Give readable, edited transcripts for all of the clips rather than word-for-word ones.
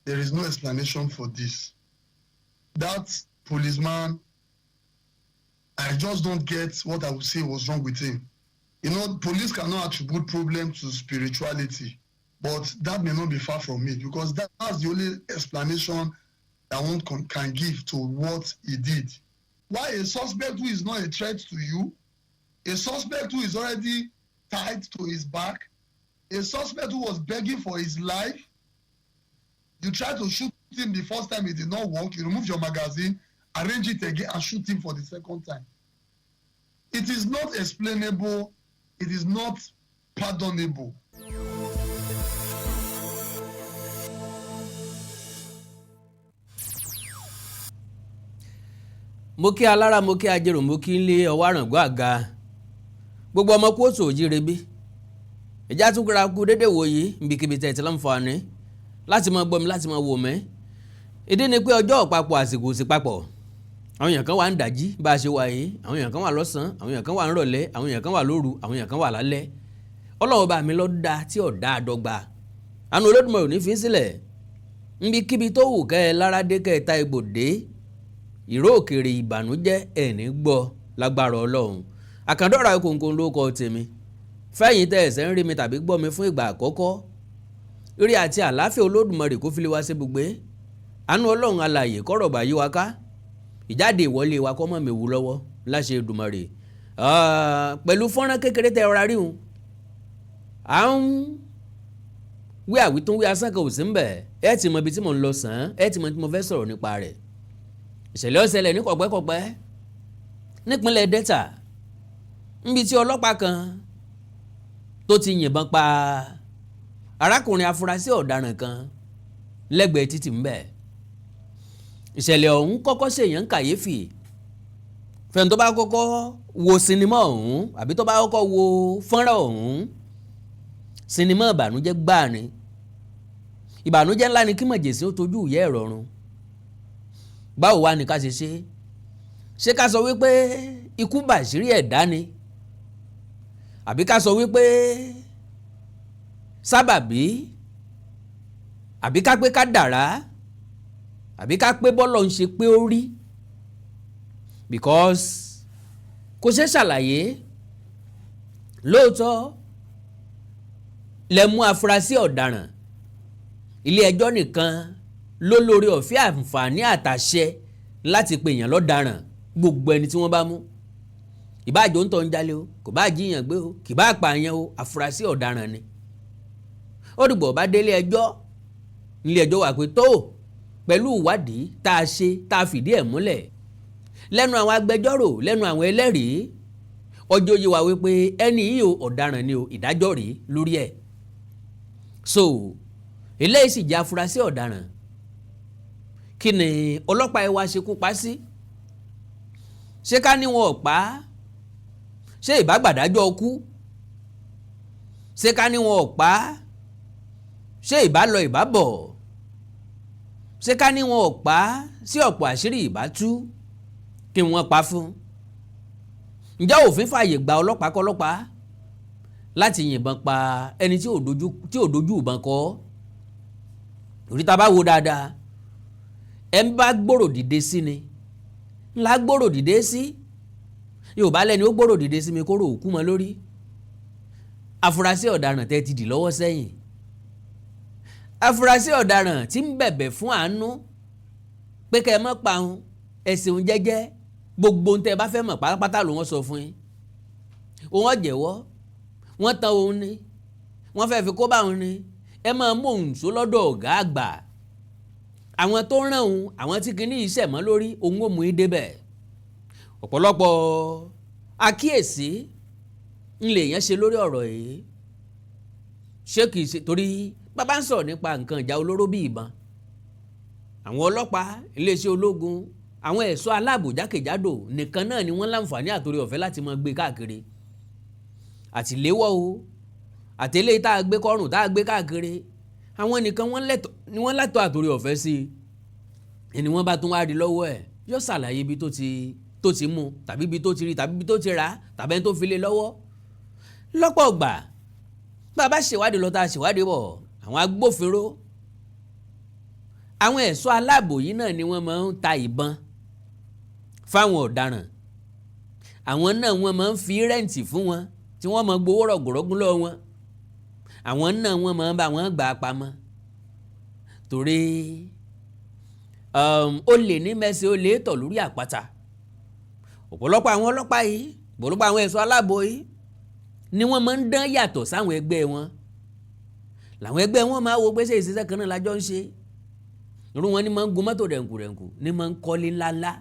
there is no explanation for this. That policeman, I just don't get what I would say was wrong with him. You know, police cannot attribute problem to spirituality, but that may not be far from it, because that's the only explanation that one can give to what he did. Why a suspect who is not a threat to you, a suspect who is already tied to his back, a suspect who was begging for his life, you try to shoot him the first time, it did not work, you remove your magazine, arrange it again and shoot him for the second time. It is not explainable, it is not pardonable. Mo kí alára, mo kí ajérò, mo kí nlé ọwọ́ àràǹgbọ́ àga gbogbo ọmọ kóòtù òjíire bí ìjà tún kúra kú dédé wòye nbíkíbi tẹ̀ tí láǹfààní láti máa gbọ́ mi láti máa wò mí. Ìdí ni pé ọjọ́ ọ̀pápọ̀ àsìkò sí papọ̀. Àwọn èèyàn kan wà ń dàjí bá a ṣe wà yìí, àwọn èèyàn kan wà lọ́sàn-án, àwọn èèyàn kan wà ń rọ̀lẹ́, àwọn èèyàn kan wà lóru, àwọn èèyàn kan wà lálẹ́. Ọlọ́run bá mi ló dá tí ò dá àdọ́gba. Àánú Olódùmarè ò ní fi sílẹ̀. Nbíkíbi tó wù kẹ́ ẹ lára dé kẹ́ ẹ ta egbò dé. Ìró òkèrè ìbànújẹ́ ẹ̀ní gbọ́ lágbára Ọlọ́run. Àkàndọ́ra Kòǹkò ló kọ tèmi. Fẹ́yìn tẹ́ ẹ̀sẹ̀ ń rí mi tàbí gbọ́ mi fún ìgbà àkọ́kọ́. Ire àti àlàáfíà Olódùmarè kó fi lé wa sí gbogbo. Àánú Ọlọ́run alààyè kọ́rọ̀ bá yí wa ká. Ìjáde ìwọlé wa kọ́ mọ́ mi wù lọ́wọ́ láṣẹ Èdùmàrè. Pẹ̀lú fọ́nrán kékeré tẹ́ ọ̀rá ríhun. À ń wí àwítún wí asán kan ò sí ń bẹ̀. Ẹ ti mọ ibi tí mò ń lọ sàn án, ẹ ti mọ tí mo fẹ́ sọ̀rọ̀ nípa rẹ̀. Ìṣẹ̀lẹ̀ ó ṣẹlẹ̀ ní kọ̀pẹ́kọ̀pẹ́ nípínlẹ̀ Delta, níbi tí ọlọ́pàá kan tó ti yìnbọn pa arákùnrin afurasí ọ̀daràn kan lẹ́gbẹ̀ẹ́ títì ń bẹ̀. Ìṣẹ̀lẹ̀ ọ̀hún kọ́kọ́ ṣèyàn kàyéfì fẹ́ni tó bá kọ́kọ́ wo sinimá ọ̀hún àbí tó bá kọ́kọ́ wo fọ́nrán ọ̀hún. Sinimá ìbànújẹ́ gbáà ni, ìbànújẹ́ ńlá ni kí mọ̀jẹ̀sí ó tojú ìyẹ́ ìrọ̀rùn. Báwo wá ní ká ṣe ṣe? Ṣé ká sọ wípé ikú bàṣírí ẹ̀dá ni? Àbí ká sọ wípé sábàbí? Àbí ká pé ká dàrá? Àbí ká pé bọ́lọ̀ ń ṣe pé ó rí? Because kò ṣe ṣàlàyé. Lóòótọ́ lẹ mú afurasí ọ̀daràn, ilé ẹjọ́ nìkan ló lórí ọ̀fẹ́ àǹfààní àtàṣẹ láti pè èèyàn lọ́daràn gbogbo ẹni tí wọ́n bá mú. Ìbáàjò ń tọ́ ń jalè o, kò bá jíyàn gbé o, kì bá pààyàn o, afurasí ọ̀daràn ni. Ó dìgbò bá délé ẹjọ́, ilé ẹjọ́ wà pé tó pẹ̀lú ìwádìí tá a ṣe tá a fìdí ẹ̀ múlẹ̀ lẹ́nu àwọn agbẹjọ́rò, lẹ́nu àwọn ẹlẹ́rìí, ọjọ́ yìí wà wípé ẹni yìí o ọ̀daràn ni o, ìdájọ́ rèé lórí ẹ̀. So eléyìí sì jẹ́ afurasí ọ̀daràn. Kí ni ọlọ́pàá ẹ wá ṣekú pa sí? Ṣé ká ní wọn ò pa á? Ṣé ìbá gbàdájọ́ kú? Ṣé ká ní wọn ò pa á? Ṣé ìbá lọ ìbá bọ̀? Ṣé ká ní wọn ò pa á? Sí ọ̀pọ̀ àṣírí ìbá tú kí wọ́n pa fún? Ǹjẹ́ òfin fààyè gba ọlọ́pàá kọlọ́pàá láti yìnbọn pa ẹni tí ò dojú ìbọn kọ? Orí ta bá wo dáadáa, ẹ ń bá gbòrò dìde sí ni ńlá gbòrò dìde sí. Yorùbá lẹ́ni ó gbòrò dìde sí mi kóró òkú mọ́ lórí. Afurasí ọ̀daràn tẹ́ ti dì lọ́wọ́ sẹ́yìn, afurasí ọ̀daràn tí ń bẹ̀bẹ̀ fún àánú pé kẹ́ ẹ má pa òun, ẹ ṣeun jẹ́jẹ́, gbogbo ohun tẹ́ ẹ bá fẹ́ mọ̀ pátápátá ló wọ́n sọ fún yín. Òun jẹ́wọ́, wọ́n tan òun ni, wọ́n fẹ́ fi kó bá òun ni, ẹ máa mú òun só lọ́dọ̀ ọ̀gá àgbà. Àwọn tó rán òun, àwọn tí kìíní yìí ṣẹ̀mọ́ lórí, òun ò mú i débẹ̀. Ọ̀pọ̀lọpọ̀ àkíyèsí ńlẹ̀ yẹn ṣe lórí ọ̀rọ̀ yìí. Ṣé kìí ṣe torí bàbá ń sọ̀rọ̀ nípa nǹkan ìjà olóró bí ìbọn, àwọn ọlọ́pàá, iléeṣẹ́ ológun, àwọn ẹ̀ṣọ́ aláàbò jákèjádò nìkan náà ni wọ́n láǹfààní àtòrí ọ̀fẹ́ láti máa gbé káàkiri. Àtìléwọ́ o, àtẹlé tá a gbé kọ́rùn tá a gbé káàkiri, àwọn nìkan ni wọ́n látọ̀ àtòrí ọ̀fẹ́ sí i. Ẹni wọ́n bá tún wá rí lọ́wọ́ ẹ̀ yóò ṣàlàyé ibi tó ti mú, tàbí ibi tó ti rí, tàbí ibi tó ti rà, tàbí ẹni tó fi lé lọ́wọ́. Lọ́pọ̀ ọgbà bá a bá ṣèwádìí lọ tá a ṣèwádìí bọ̀, àwọn agbófinró àwọn ẹ̀ṣọ́ aláàbò yìí náà ni wọ́n máa ń ta ìbọn fáwọn ọ̀daràn, àwọn náà wọ́n máa ń fi rẹ́ǹtì fún wọn tí wọ́n máa gbowó rọ̀gùrọ̀gùn lọ́wọ́ wọn, àwọn náà wọ́n máa ń bá wọn gbà pamọ́ torí olè ní mẹ́sẹ̀ olè tọ̀ lórí àpáta. ọ̀pọ̀lọpọ̀ àwọn ọlọ́pàá yìí, ọ̀pọ̀lọpọ̀ àwọn ẹ̀ṣọ́ aláàbò yìí ni wọ́n máa ń dán yàtọ̀ sáwọn ẹgbẹ́ wọn. làwọn ẹgbẹ́ wọn máa wo pé ṣé ìṣiṣẹ́ kan náà lájọ́ ń ṣe. irú wọn ni máa ń gun mọ́tò rẹ̀ǹkùrẹ̀ǹkù, ni máa ń kọ́lé ńláńlá.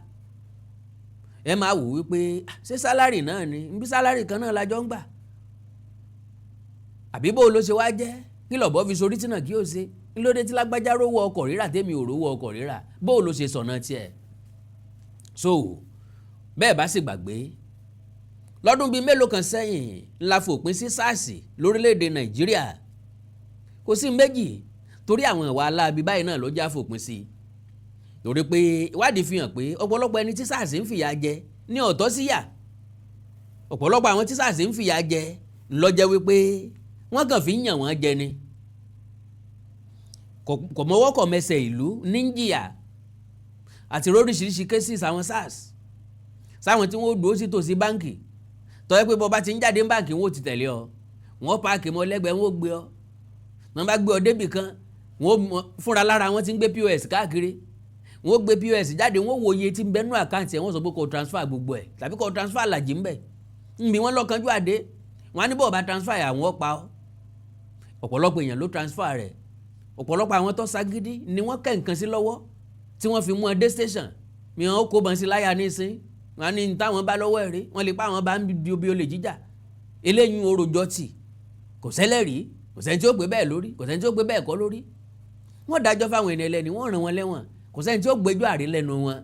ẹ máa wò wípé ṣé sálárì náà ni bí sálárì kan náà lájọ́ ń gbà. àbí bó ló ṣe wá jẹ́ kí lọ́bọ̀ fi sorí tìǹà kí ó ṣe lóde tí lágbájá rówó ọkọ̀ rírà tèmi ò rówó ọkọ̀ rírà, bó ló ṣe sọ̀nà tiẹ̀. so bẹ́ẹ̀ bá sì gbàgbé lọ́dún bíi mélòó kan sẹ́yìn la fòpin sí SARS lórílẹ̀‐èdè Nàìjíríà. kò sí méjì torí àwọn ìwà aláàbí báyìí náà ló já fòpin sí i. torí pé ìwádìí fi hàn pé ọ̀pọ̀lọpọ̀ ẹni tí SARS ń fìyà jẹ ní ọ̀tọ̀ síyà. ọ̀pọ̀lọpọ̀ àwọn tí SARS ń fìyà jẹ ló jẹ́ wípé wọ́n kàn fi ń yàn wọ́n jẹ ni. kò mọ́wọ́ kò mẹsẹ̀ ìlú ní ń jìyà àti oríṣiríṣi cases àwọn SARS sáwọn tí wọ́n dúró sí tòsí báǹkì tó yẹ pé bó bá ti ń jáde báǹkì wọn ò ti tẹ̀lé ọ, wọ́n páàkì mọ́ lẹ́gbẹ̀ẹ́ wọn ò gbé ọ, wọ́n bá gbé ọ débì kan wọ́n fúnra lára wọn ti ń gbé POS káàkiri, wọ́n gbé POS jáde wọ́n wo iye tí ń bẹnu àkáǹtì ẹ̀ wọ́n sọ pé kò transfer gbogbo ẹ̀ tàbí kò transfer làjì ń bẹ̀ nbí wọ́n lọ́kànjú àdé wọ́n á ní bọ́ọ̀ bá transfer àwọn ọ̀pá ọ. ọ̀pọ̀lọpọ̀ èèyàn ló transfer rẹ̀, ọ̀pọ̀lọpọ̀ àwọn tó ságídí ni wọ́n kẹ́ nǹkan sí lọ́wọ́ tí wọ́n fi mú ọ dé station mìíràn ó kó bọ́n sí láyà nísìn wọn ní táwọn bá lọ́wọ́ ẹ̀rí wọ́n lè pa àwọn bá ń bí obi olè jíjà eléyìí oròjọ́ tì kò sẹ́lẹ̀rí, kò sẹ́ni tí ó gbé bẹ́ẹ̀ lórí, kò sẹ́ni tí ó gbé bẹ́ẹ̀ kọ́ lórí. wọ́n dájọ́ fáwọn ènìyàn ẹlẹ́ni wọ́n rán wọn lẹ́wọ̀n, kò sẹ́ni tí ó gbẹ́jọ́ àrí lẹ́nu wọn.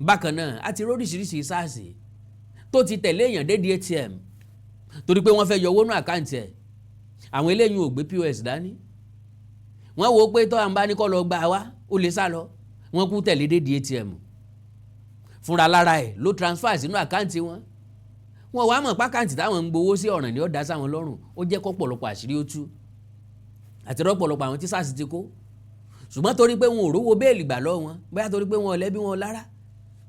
bákan náà a ti róríṣiríṣi SARS tó ti tẹ̀lé èèyàn dédé ATM torí pé wọ́n fẹ́ yọ owó nú àkáǹtì ẹ̀, àwọn eléyìí ò gbé POS dání. wọ́n wo pé tọ́ àǹbá ní kọ́ lọ gbà wá ó lè sá lọ, wọ́n kú tẹ̀lé dédé ATM fúnra lára ẹ̀ ló transfer sínú àkáǹtì wọn. wọn wá mọ̀ pákáǹtì táwọn ń gbowó sí ọ̀ràn ní ọ̀dà sáwọn lọ́rùn, ó jẹ́ kọ́pọ̀lọpọ̀ àṣírí ó tú àti rọ́pọ̀lọpọ̀ àwọn tí SARS ti kó. ṣùgbọ́n torí pé wọn ò rówó béèlì gbà lọ́wọ́ wọn, bóyá torí pé wọn ò lẹ́bí wọn lára,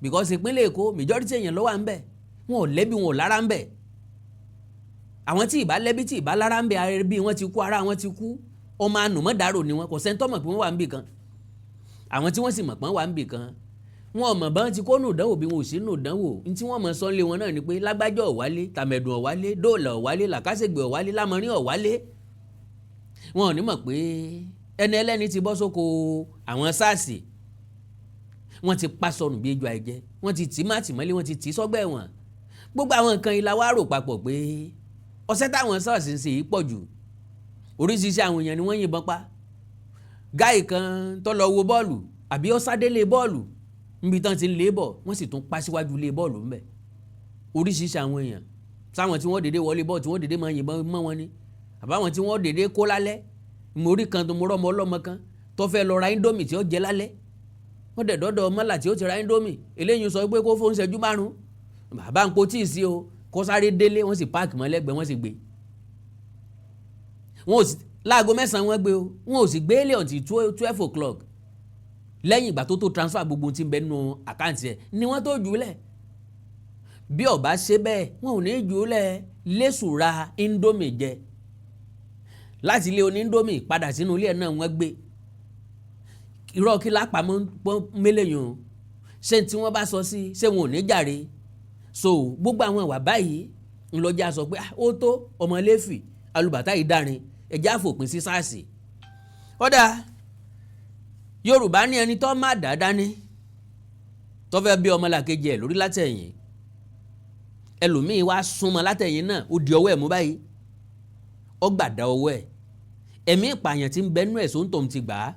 because ìpínlẹ̀ Èkó majority èèyàn ló wà ń bẹ̀, wọn ò lẹ́bí wọn ò lára ń bẹ̀. àwọn tí ìbá lẹ́bí tí ìbá lára ń bẹ̀ ara bí wọ́n ti kú ara wọn ti kú, ọmọ ànùmọ́dàrò ni wọn, kò sẹ́ńtọ́ mọ̀ pé wọ́n wà ń bì kan. àwọn tí wọ́n sì mọ̀ pé wọ́n wà ń bì kan wọn mọ̀ bá ti kó nù dánwò bí wọn ò sí nù dánwò ní tí wọ́n mọ̀ sọ lé wọn náà ni pé lágbájọ́ ọ̀wálé, tàmẹ̀dùn ọ̀wálé, dóòlà ọ̀wálé, làkàṣègbè ọ̀wálé, lámọrin ọ̀wálé. wọn ò ní mọ̀ pé ẹni ẹlẹ́ni ti bọ́ sóko àwọn SARS, wọ́n ti pa sọnù bí ejò àìjẹ, wọ́n ti tì má tì mọ́lé, wọ́n ti tì sọ́gbà ẹ̀wọ̀n. gbogbo àwọn nǹkan ìlà wa rò papọ̀ pé ọṣẹ́ táwọn SARS ń ṣe yìí pọ̀ jù. oríṣiríṣi àwọn èèyàn ni wọ́n yìnbọn pa. gáì kan tó lọ wo bọ́ọ̀lù àbí ó sádélé bọ́ọ̀lù níbi tán ti ń lé bọ̀ wọ́n sì tún pa síwájú lé bọ́ọ̀lù ńbẹ̀. oríṣiríṣi àwọn èèyàn sáwọn tí wọ́n dédé wọlé bọ́ọ̀lù tí wọ́n dédé máa yìnbọn mọ́ wọn ni àbáwọn tí wọ́n dédé kó lálẹ́. mórí kan tó mú rọ́mọ ọlọ́mọ kan tó fẹ́ lọ ra indomie tí ó jẹ lálẹ́, wọ́n dẹ̀ dọ́dọ̀ mọ́là tí ó ti ra indomie, eléyìí sọ pé kó fóun ṣẹ́jú 5 bàbá ń po tíì sí o kó sáré délé, wọ́n sì páàkì mọ́ lẹ́gbẹ̀ẹ́ wọ́n sì gbé. wọn ò sì láago 9 wọ́n gbé o, wọn ò sì gbé lé ọ̀tí 12 o'clock lẹ́yìn ìgbà tó transfer gbogbo tí ń bẹ nínú àkáǹtì ẹ̀ ni wọ́n tó jùlẹ̀. bí ó bá ṣe bẹ́ẹ̀ wọn ò ní jùlẹ̀ lẹ́sùra indomie jẹ láti ilé oní indomie padà sínú ilé ẹ̀ náà wọ́n gbé. irọ́ kí lápamọ́ mélèyàn o, ṣé tí wọ́n bá sọ sí ṣé wọn ò ní jàre. so gbogbo àwọn ìwà báyìí ńlọjà sọ pé ó tó ọmọ lẹ́fì alùbàtà ìdárin ẹ̀já fòpin sí SARS. ọ̀dà Yorùbá ní ẹni tó má dáadáa ní tó fẹ́ bí ọmọlàkejì ẹ̀ lórí látẹ̀yìn, ẹlòmíín wá súnmọ́ látẹ̀yìn náà ó di ọwọ́ ẹ̀ mú báyìí ó gbàdá ọwọ́ ẹ̀, ẹ̀mí ìpààyàn tí ń bẹnu ẹ̀ sóńtò ti gbà á.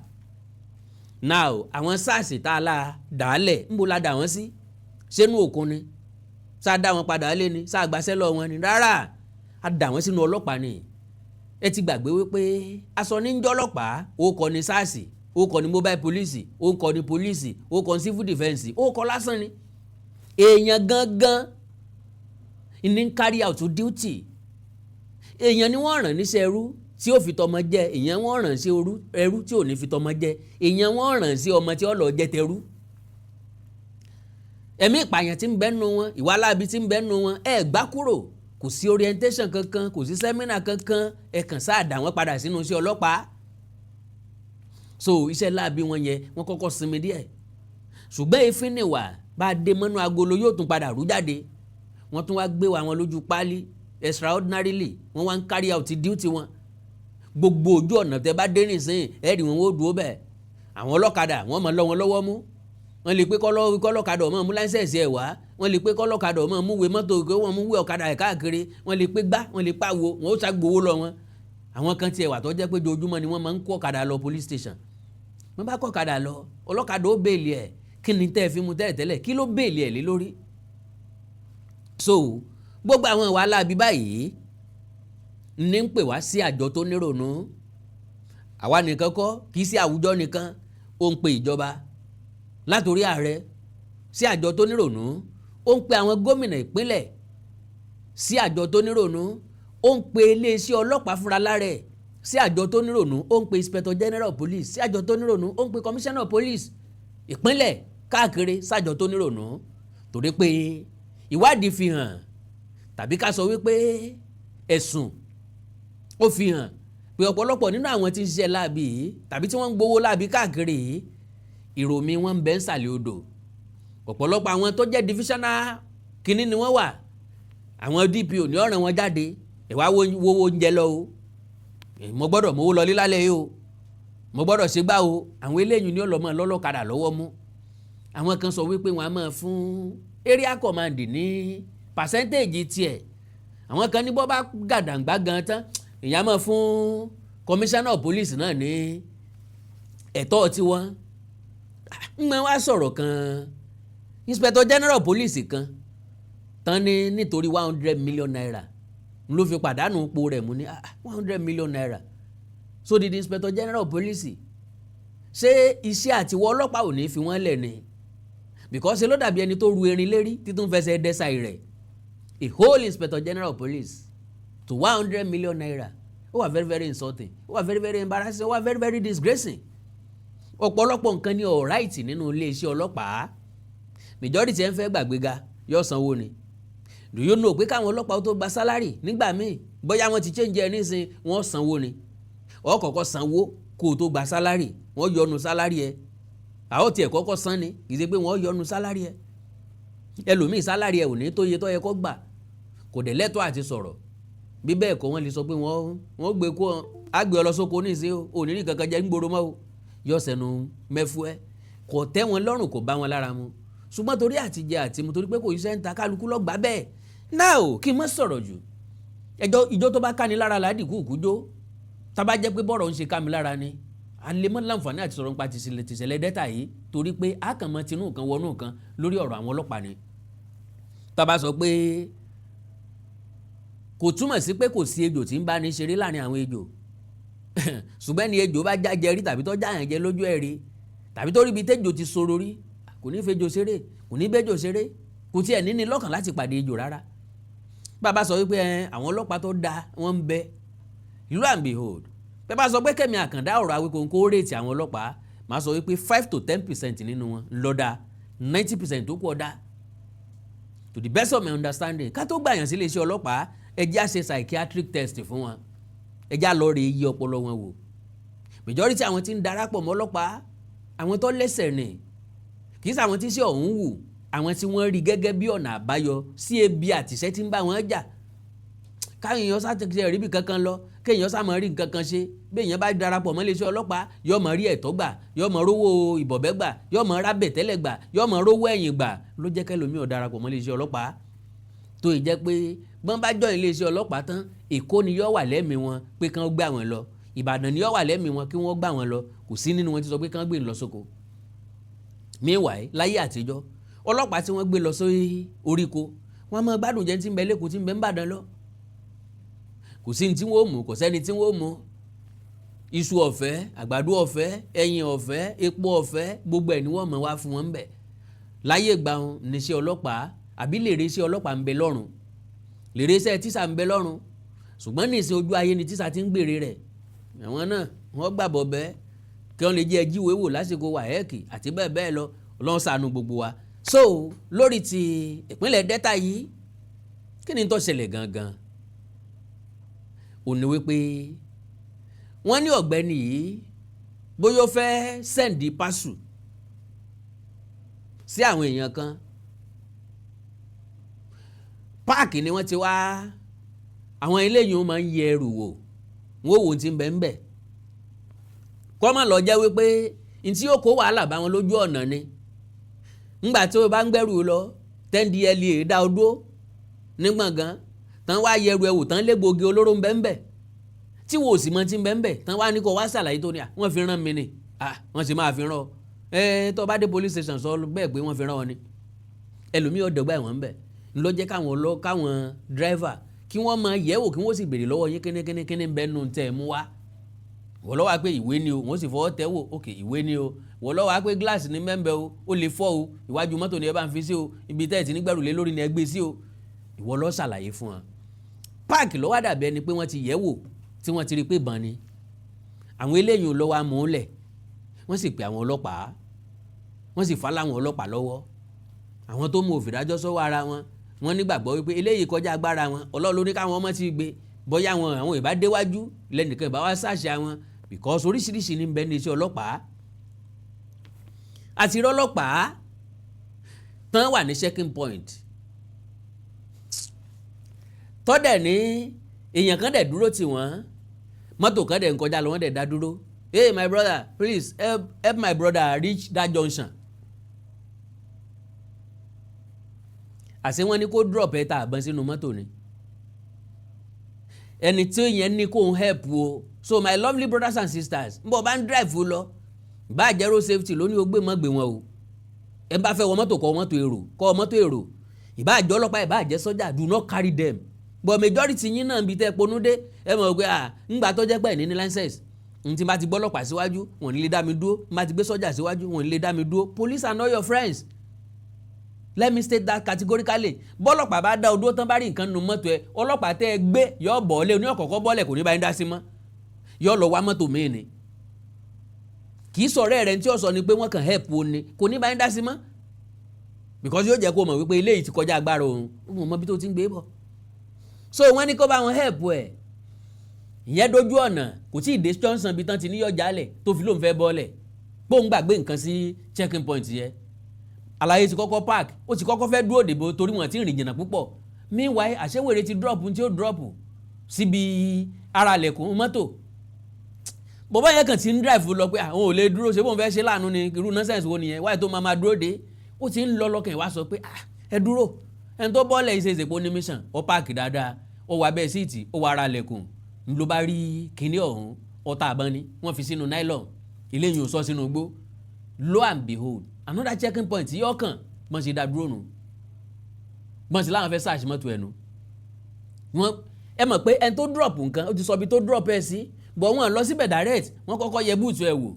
now àwọn SARS tá a la dàálẹ̀ ńbo la dà wọ́n sí, sínú òkun ni, sáà dá wọn padà lé ni, sáà gbaṣẹ́ lọ wọn ni, rárá a dà wọ́n sínú ọlọ́pàá ni. ẹ ti gbàgbé wípé aṣọ ní ń jọ́ ọlọ́pàá ó kọ́ ni SARS, ó kọ́ ni mobile police, ó kọ́ ni police, ó kọ́ ni civil defence, ó kọ́ lásán ni. èèyàn gangan ní carry out duty, èèyàn ni wọ́n rán níṣẹ́ ẹrú tí ó fi tọmọ jẹ, èèyàn wọn ràn sí ẹrú tí ò ní fi tọmọ jẹ, èèyàn wọn ràn sí ọmọ tí ó lọ jẹ tẹrú. Ẹ̀mí ìpààyàn tí ń bẹ nínú wọn, ìwà alábi tí ń bẹ nínú wọn, ẹ gbá kúrò, kò sí orientation kankan, kò sí sẹ́mínà kankan, ẹ kàn sáà dà wọ́n padà sínú iṣẹ́ ọlọ́pàá. So iṣẹ́ láabi wọn yẹn wọ́n kọ́kọ́ sinmi díẹ̀, ṣùgbọ́n èéfín nìwà bá dé mọ́nú agolo yóò tún padà rú jáde. Wọ́n tún wá gbé wa wọn lójú páálí extraordinarily, wọ́n wá ń carry out duty wọn. Gbogbo ojú ọ̀nà tẹ bá dé nìsín ẹ̀rí wọn ó dúró bẹ́ẹ̀. Àwọn ọlọ́kadà wọ́n mọ̀ lọ́ wọn lọ́wọ́ mú, wọ́n lè pé kọ́lọ́kadà ọmọ mú láńsẹ̀sì ẹ̀ wá, wọ́n lè pé kọ́lọ́kadà ọmọ mú wé mọ́tò kí wọ́n mú wé ọ̀kadà ẹ̀ káàkiri, wọ́n lè pé gbá, wọ́n lè pàwo, wọ́n ó ṣàgbowó lọ wọn. Àwọn kan tiẹ̀ wà tó jẹ́ pé ojoojúmọ́ ni wọ́n máa ń kó ọ̀kadà lọ police station. Wọ́n bá kó ọ̀kadà lọ, ọlọ́kadà ó béèlì ẹ̀, kí ni tẹ́ ẹ fi mú tẹ́lẹ̀ kí ló béèlì ẹ̀ lé lórí. So gbogbo àwọn ìwà alábi báyìí ní ń pè wá sí àjọ tó nírònú. Àwa nìkan kọ́, kì í sí àwùjọ nìkan, ó ń pe ìjọba látòrí ààrẹ sí àjọ tó nírònú, ó ń pe àwọn gómìnà ìpínlẹ̀ sí àjọ tó nírònú, ó ń pe iléeṣẹ́ ọlọ́pàá fúnra lára sí àjọ tó nírònú, ó ń pe inspector general police sí àjọ tó nírònú, ó ń pe commissioner police ìpínlẹ̀ káàkiri sájọ tó nírònú. Torí pé ìwádìí fi hàn, tàbí ká sọ wípé ẹ̀sùn ó fi hàn pé ọ̀pọ̀lọpọ̀ nínú àwọn tí ń ṣiṣẹ́ láabi tàbí tí wọ́n ń gbowó láabi káàkiri ìròmí wọn ń bẹ ń sàlẹ̀ odò. Ọ̀pọ̀lọpọ̀ àwọn tó jẹ́ divisional kínní ni wọ́n wà, àwọn DPO ní ọ̀ràn wọn jáde, ẹ̀wá wo oúnjẹ lọ o, mo gbọ́dọ̀ mówó lọ lílálẹ̀ yìí o, mo gbọ́dọ̀ ṣe gbá o. Àwọn eléyìí ní ọlọ́mọ lọ́lọ́kadà lọ́wọ́ mú. Àwọn kan sọ wípé wọ́n á máa fún area command ní percentage tiẹ̀. Àwọn kan ní bọ́ bá gàdàǹgbà gan tán, èèyàn máa fún commissioner of police náà ní ẹ̀tọ́ tiwọn. Ń mọ wá sọ̀rọ̀ kan inspector general police kan tán ní nítorí 100 million naira ló fi pàdánù ipò rẹ̀ mú ní 100 million naira. So the inspector general police ṣé iṣẹ́ àtiwọ́ ọlọ́pàá ò ní fi wọ́n lẹ̀ ni? Because ló dàbí ẹni tó ru erin lérí títún fẹsẹ̀ dẹ́sà rẹ̀. A whole inspector general police to 100 million naira. Ó wà very very insulting, ó wà very very embarrassing, ó wà very very disgracing. Ọ̀pọ̀lọpọ̀ nǹkan ní alright nínú iléeṣẹ́ ọlọ́pàá. Majority ẹ̀ ń fẹ́ gbàgbéga yóò sanwó ni. Do you know pé káwọn ọlọ́pàá tó gba sálárì nígbà míì bóyá wọ́n ti change ẹ̀ nísìn wọ́n sanwó ni. Ó kọ́kọ́ sanwó kó o tó gba sálárì, wọ́n yọnu sálárì ẹ̀. Àwọn tiẹ̀ kọ́kọ́ san ni, kì í ṣe pé wọ́n yọnu sálárì ẹ̀. Ẹlòmíì sálárì ẹ̀ ò ní tó iye tó yẹ kó gbà, kò dẹ̀ lẹ́tọ̀ọ́ àti sọ̀rọ̀. Bí bẹ́ẹ̀ kọ́ wọ́n lè sọ pé wọ́n gbé kó àgbẹ̀ ọlọ́sọ́kọ ní ìṣe ò ní rí kankan jẹ́ ń gbòòrò mọ́ o, yọ sẹ́nu mẹ́fú ẹ̀. Kò tẹ́ wọn lọ́rùn, kò bá wọn lára mu. Ṣùgbọ́n torí àtijẹ àti mu, torí pé kò iṣẹ́ ń ta kálukú lọ́gbà bẹ́ẹ̀. Now kí n má sọ̀rọ̀ jù, ìjọ tó bá ká ni lára ládì kúkú jó, tá bá jẹ́ pé bọ́rọ̀ ń ṣe ká mi lára ni, a lè mọ́ láǹfààní àti sọ̀rọ̀ nípa tìṣẹ̀lẹ̀ dẹ́ta yìí, torí pé a kàn mọ́ tinú kan wọnú kan lórí ọ̀rọ̀ àwọn ọlọ́pàá ni. Tá bá sọ pé kò túmọ̀ sí pé kò sí ejò tí ń bá ní ṣeré láàrin àwọn ejò. Ṣùgbọ́n ni ejò bá jájẹ rí tàbí tó jáyàn jẹ lójú ẹ̀ rí, tàbí tó rí ibi tẹ́jò ti sọ̀rọ̀ rí, kò ní fẹjọ ṣeré, kò ní bẹ́jọ ṣeré, kò tiẹ̀ ní lọ́kàn láti pàdé ejò rárá. Bàbá sọ wípé àwọn ọlọ́pàá tó da wọ́n ń bẹ, lo and behold. Bàbá sọ pé Kẹ́mi Àkàndá ọ̀rọ̀ Awíkonko rèétì àwọn ọlọ́pàá, màá sọ wípé 5 to 10% nínú wọn lọ́dà, 90% tó kù ọ̀dà. To the best of my understanding, ká tó gbàyàn sí iléeṣẹ́ ọlọ́pàá, ẹ jẹ́ á ṣe psychiatric test fún wọn, ẹ jẹ́ á lọ rè yí ọpọlọ wọn wò. Majority àwọn tí ń darapọ̀ mọ́ ọlọ́pàá, àwọn tó lẹ́sẹ̀ ni, kì í ṣe àwọn tí ṣe ọ̀hún wù, àwọn tí wọ́n rí gẹ́gẹ́ bí ọ̀nà àbáyọ sí ebi àtìṣẹ́ tí ń bá wọn jà. Káwọn èèyàn sá tẹ̀sẹ̀ rí bí kankan lọ, kéèyàn sá mọ̀ rí nǹkan kan ṣe, bí èèyàn bá darapọ̀ mọ́ iléeṣẹ́ ọlọ́pàá, yóò mọ̀ rí ẹ̀tọ́ gbà, yóò mọ̀ rówó ìbọ̀bẹ́ gbà, yóò mọ̀ rábẹ̀ tẹ́lẹ̀ gbà, yóò mọ̀ rówó ẹ̀yìn gbà, ló jẹ́ kẹ́lòmíì ó darapọ̀ mọ́ iléeṣẹ́ ọlọ́pàá. Tó ì jẹ́ pé bọ́n bá jọ iléeṣẹ́ ọlọ́pàá tán, Èkó ni yóò wà lẹ́mìí wọn pé kán gbà wọ́n lọ, Ìbàdàn ni yóò wà lẹ́mìí wọn kí wọ́n gbà wọ́n lọ, kò sí nínú wọn tí sọ pé kán gbé lọ sóko. Meanwhile, láyé àtijọ́, ọlọ́pàá tí wọ́n gbé lọ sí oríko, wọ́n máa gbádùn jẹ́ tí ń bẹ lẹ́kọ̀ọ́ tí ń bẹ ń bàdàn lọ. Kò sí ní tí wọ́n mú, kò sẹ́ni tí wọ́n mú. Iṣu ọ̀fẹ́, àgbàdo ọ̀fẹ́, ẹyin ọ̀fẹ́, epo ọ̀fẹ́, gbogbo ẹ̀ ni wọ́n máa wá fún wọn bẹ̀. Láyé ìgbà wọn ní iṣẹ́ ọlọ́pàá, àbí lèrè iṣẹ́ ọlọ́pàá ń bẹ lọ́rùn, lèrè iṣẹ́ tíṣà ń bẹ lọ́rùn. Ṣùgbọ́n ní ìsìn ojú ayé ni tíṣà ti ń gbèrè rẹ̀. àwọn náà wọ́n gbàbọ̀ bẹ́ẹ̀ kí wọ́n lè jẹ́ jíwèé wò lásìkò wàhẹ́ẹ̀kì àti bẹ́ẹ̀ bẹ́ẹ̀ lọ Ọlọ́run ṣàánú gbogbo wa. So lórí ti ìpínlẹ̀ Delta yìí kí ni tó ṣẹlẹ̀ gangan? Ó ní wípé wọ́n ní ọ̀gbẹ́ni yìí bóyá ó fẹ́ sẹ́ǹdì pásù sí àwọn èèyàn kan. Páàkì ni wọ́n ti wá àwọn eléyìí ó máa ń yẹ ẹrù wò wọ́n wò ti ń bẹ̀ ń bẹ̀ kọ́ máa lọ jẹ́ wípé ntí yóò kó wàhálà bá wọn lójú ọ̀nà ni ńgbà tí o bá ń gbẹ́rù lọ tẹ́ndíẹ́lì dá o dúró ní gbọ̀ngàn tán wá yẹrù ẹ̀wò tán légbòogi olóró ń bẹ̀ ń bẹ̀ tí wò sì mọ ti ń bẹ̀ ń bẹ̀ tán wá ní kó wá ṣàlàyé tó ní à wọ́n fi rán mi ni wọ́n sì máa fi rán ọ tó bá dé police station sọ bẹ́ẹ̀ pé wọ́n fi rán ọ ni ẹlòmíì ọ̀dọ̀gbà ẹ̀wọ̀n ń bẹ̀ ńlọ jẹ́ káwọn driver kí wọ́n máa yẹ̀wò kí wọ́n sì béèrè lọ́wọ́ yín kíní bẹ́ẹ̀ nù tẹ̀ mú wá wọ́n lọ́wọ́ pé ìwé ni o wọ́n sì fọwọ́ tẹ́ wò ok ìwé ni o wọ́n lọ́wọ́ pé gíláàsì ní mẹ́ńbẹ́ o ó lè fọ́ o ìwájú mọ́tò ni ẹ bá ń fi sí o ibi tẹ́ ẹ̀ ti nígbàrú lé lórí ni ẹ gbé sí o ìwọ lọ́ ṣàlàyé fún wọn. Páàkì lọ́wọ́ dàbí ẹni pé wọ́n ti yẹ̀ wò tí wọ́n ti rí pé ìbọn ni àwọn eléyìí lọ́wọ́ amúlẹ̀ wọ́n sì pe àwọn ọlọ́pàá wọ́n sì fà láwọn ọlọ́pàá lọ́wọ́ àwọn tó mú òfìdájọ́ sọ́wọ́ ara wọn wọ́n nígbàgbọ́ wípé eléyìí kọjá agbára wọn Ọlọ́run ló ní káwọn ọmọ ti gbé bóyá àwọn ìbá déwájú lẹ́nìkan ìbá wá sáṣà wọn because oríṣiríṣi ní bẹ́ẹ̀ ní iṣẹ́ ọlọ́pàá àti rọ́lọ́pàá tán wà ní checking point tọ́dẹ̀ ní èèyàn kan dẹ̀ dúró tì wọ́n mọ́tò kan dẹ̀ ń kọjá lọ wọ́n dẹ̀ dá dúró hey my brother please help my brother reach that junction àṣé wọ́n ní kó drop ẹ̀ta àbọ̀n sínú mọ́tò ni ẹni tí yẹn ní kó ń help o so my lovely brothers and sisters ń bọ̀ bá ń drive lọ bá jẹ́ road safety lóní o gbé mọ́ gbé wọn o ẹ bá fẹ́ wọ mọ́tò kọ́ mọ́tò èrò ìbá àjọ ọlọ́pàá ìbá àjẹ́ sọ́jà do not carry them but majority yín náà bí tẹ́ ponú dé ẹ mọ̀ pé ńgbà tó jẹ́ pẹ́ ní license n ti bá ti gbọ́ ọlọ́pàá síwájú wọn ní lè dá mi dúró n bá ti gbé sọ́jà síwájú wọn ní lè dá mi dúró police are not your friends let me state that categorically bọ́lọ́pàá bá dá o dúró tán bá rí nǹkan nu mọ́tò ẹ ọlọ́pàá tẹ́ ẹ gbé yọ bọ́ọ̀lẹ́ oní ọ̀kọ̀ọ̀kọ̀ bọ́ọ̀lẹ̀ kò ní bá yín dá sí mọ́ yọ lọ wá mọ́tò míì ni kì í sọ̀rọ̀ rẹ̀ tí ó sọ ni pé wọ́n kàn help o ni kò ní bá yín dá sí mọ́ because yóò jẹ́ kó mọ̀ wípé eléyìí ti kọjá agbára òun ó mọ̀ bí tó ti ń gbé bọ̀ so wọ́n ní kó bá wọn help ẹ̀ ìyẹn dojú ọ̀nà kò tí ì dé Johnson bí tán ti níyọ̀ jálẹ̀ tó fi lóun fẹ́ bọ́ọ̀lẹ̀ pòun gbàgbé nǹkan sí checking point yẹn àlàyé ti kọ́kọ́ park ó ti kọ́kọ́ fẹ́ dúró dèbò torí wọn ti rìn jìnnà púpọ̀ meanwhile àṣẹwèrè ti drop tí ó drop síbi ara lẹ̀kùn mọ́tò bọ́bá yẹn kàn ti ń drive lọ pé àwọn ò lè dúró ṣé bóun fẹ́ ṣe láàánú ni irú nonsense wo nìyẹn wáyé tó máa dúró dé ó ti ń lọ lọ́kàn wá sọ pé ẹ dúró ẹni tó bọ́ọ̀lẹ̀ ìṣe ìṣèpọ̀ ní mission ó páàkì dáadáa ó wà bẹ́ẹ̀ síìtì ó wà ara lẹ̀kùn ló bá rí kinní ọ̀hún ọta àbọ̀n ni wọ́n fi sínú nylon eléyìí ò sọ sínú igbó lo and behold another checking point yóò kàn mọ̀ sí dá dúró nù mọ̀ sí láwọn fẹ́ search mọ́tò ẹnu wọ́n ẹ mọ̀ pé ẹni tó drop nǹkan ó ti sọ ibi tó drop ẹ sí bọ̀ wọ́n lọ síbẹ̀ direct wọ́n kọ́kọ́ yẹ búùtù ẹ̀ wò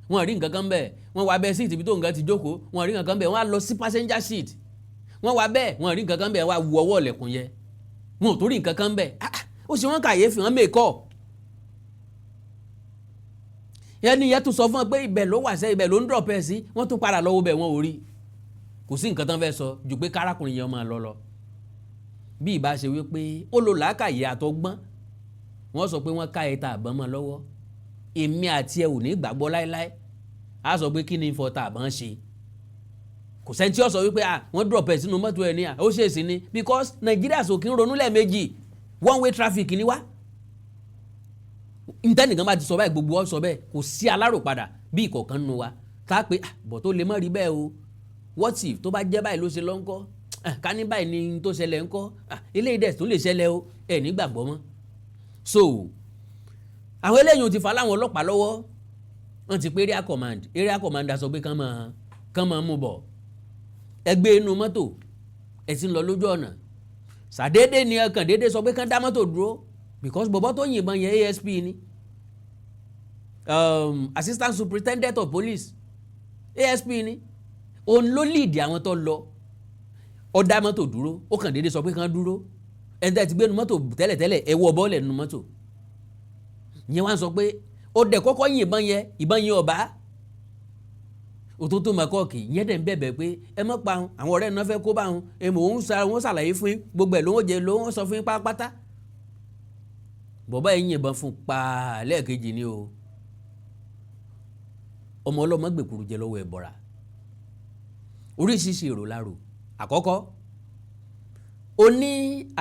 wọ́n rí nǹkan kan bẹ́ẹ̀ wọ́n wá bẹ́ẹ̀ seat ibi tó nǹkan ti jókòó wọ́n rí nǹkan kan bẹ́ẹ̀ wọ́n á lọ sí passenger seat wọ́n wá bẹ́ẹ̀ wọ́n rí nǹkan kan bẹ́ẹ̀ wọ́n á wọ ọwọ́ ọ̀lẹ̀kùn yẹ wọ́n ò tó rí nǹkan kan bẹ́ẹ̀ ó sì wọ́n kàyéfì wọ́n mẹ́kọ̀ ẹni yẹn tún sọ fún wọn pé ibẹ̀ ló wà sẹ́ ibẹ̀ ló ń drop ẹ̀ sí wọ́n tún padà lọ́wọ́ bẹ̀ wọ́n ò rí kò sí nǹkan tán fẹ́ sọ ju pé kárákùnrin yẹn máa lọ bí ìbá ṣe wípé ó lo làákàyè àtọgbọ́n wọ́n sọ pé wọ́n ká ẹ̀ta àbọ̀n mọ́ lọ́wọ́ èmi àti ẹ ò ní gbàgbọ́ láéláé a sọ pé kí ni ìfọ̀tà àbọ̀n ṣe kò sẹ́ni tí ó sọ wípé wọ́n drop ẹ̀ sínú mọ́tò ẹ̀ ní ó ṣèèṣì ni because Nàìjíríà sòkè ń ronú lẹ́ẹ̀mejì one way traffic ni wá ntẹ́nìkan bá ti sọ báyìí gbogbo ọ sọ bẹ́ẹ̀ kò sí aláròpadà bí ìkọ̀ọ̀kan nu wa ká pé bọ̀ tó lè má rí bẹ́ẹ̀ o what if tó bá jẹ́ báyìí ló ṣe lọ ńkọ́ ká ní báyìí ni tó ṣẹlẹ̀ ńkọ́ eléyìí dẹ̀ tó lè ṣẹlẹ̀ o ẹ̀ nígbàgbọ́ mọ́ so àwọn eléyìí ti fà láwọn ọlọ́pàá lọ́wọ́ wọ́n ti pé area commander sọ pé kán máa mú bọ̀ ẹgbẹ́ inú mọ́tò ẹ̀ ti ń lọ lójú ọ̀nà sàdédé ni ọkàn dédé sọ pé kán dá mọ́tò dúró because bọ̀bọ̀ tó yìnbọn yẹn ASP ni assistant superintendent of police ASP ni òun ló lead àwọn tó lọ ó dá mọ́tò dúró ó kàn dédé sọ pé kán dúró ẹni tẹ́ ti gbé nu mọ́tò tẹ́lẹ̀tẹ́lẹ̀ ẹ wọ bọ́ọ̀lẹ̀ nu mọ́tò ìyẹn wá ń sọ pé ó dẹ̀ kọ́kọ́ yìnbọn yẹn ìbọn yẹn ọ̀bá òtótó makọ́ọ̀kì ìyẹn dẹ̀ ń bẹ̀bẹ̀ pé ẹ mọ́ pa àwọn ọ̀rẹ́ náà fẹ́ kó bá wọn èmọ̀ òun ṣàlàyé fún yín gbogbo ẹ̀ ló ń jẹ ló ń sọ fún yín pátápátá bọ̀bá yẹn yìnbọn fún pa lẹ́ẹ̀kejì ni o ọmọ ọlọ́mọ gbèkúrú jẹ lọ́wọ́ ẹ̀ bọ̀ra oríṣiríṣi èrò láàrò àkọ́kọ́ o ní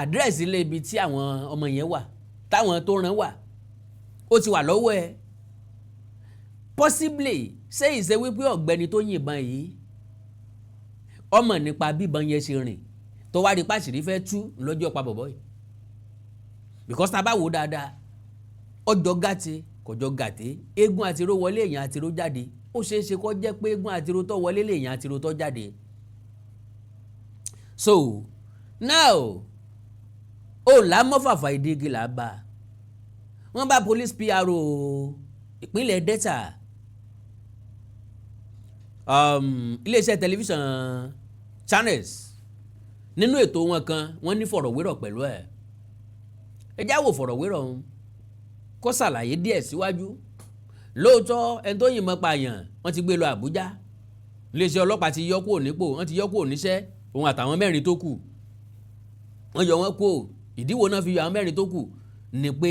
àdírẹ́sì ilé ibi tí àwọn ọmọ yẹn wà táwọn tó rán wà ó ti wà lọ́wọ́ ẹ̀ possibly ṣé ìṣe wípé ọ̀gbẹ́ni tó yìnbọn yìí ọmọ nípa bíbọn yẹn ṣe rìn tó wá rí pàṣírí fẹ́ tú lọ́jọ́ pa bọ̀bọ́ yìí because tá a bá wò dáadáa ọjọ́ gàtè kọjọ́ gàtè eégún àtiró wọlé èèyàn àtiró jáde ó ṣeé ṣe kó jẹ́ pé eégún àtiró tó wọlé lèèyàn àtiró tó jáde so now ó làmọ́fàfà ìdígi là bá wọ́n bá police PRO ìpínlẹ̀ Delta iléeṣẹ́ tẹlifíṣàn Channels nínú ètò wọn kan wọ́n ní fọ̀rọ̀wérọ̀ pẹ̀lú ẹ̀ ẹ já wò fọ̀rọ̀wérọ̀ ọ̀hún kó ṣàlàyé díẹ̀ síwájú lóòótọ́ ẹni tó yìnbọn pààyàn wọ́n ti gbé lọ Àbújá iléeṣẹ́ ọlọ́pàá ti yọ kúrò nípò wọ́n ti yọ kúrò níṣẹ́ òun àtàwọn mẹ́rin tó kù wọ́n yọ wọ́n kúrò ìdíwọ́ náà fi yọ àwọn mẹ́rin tó kù ní pé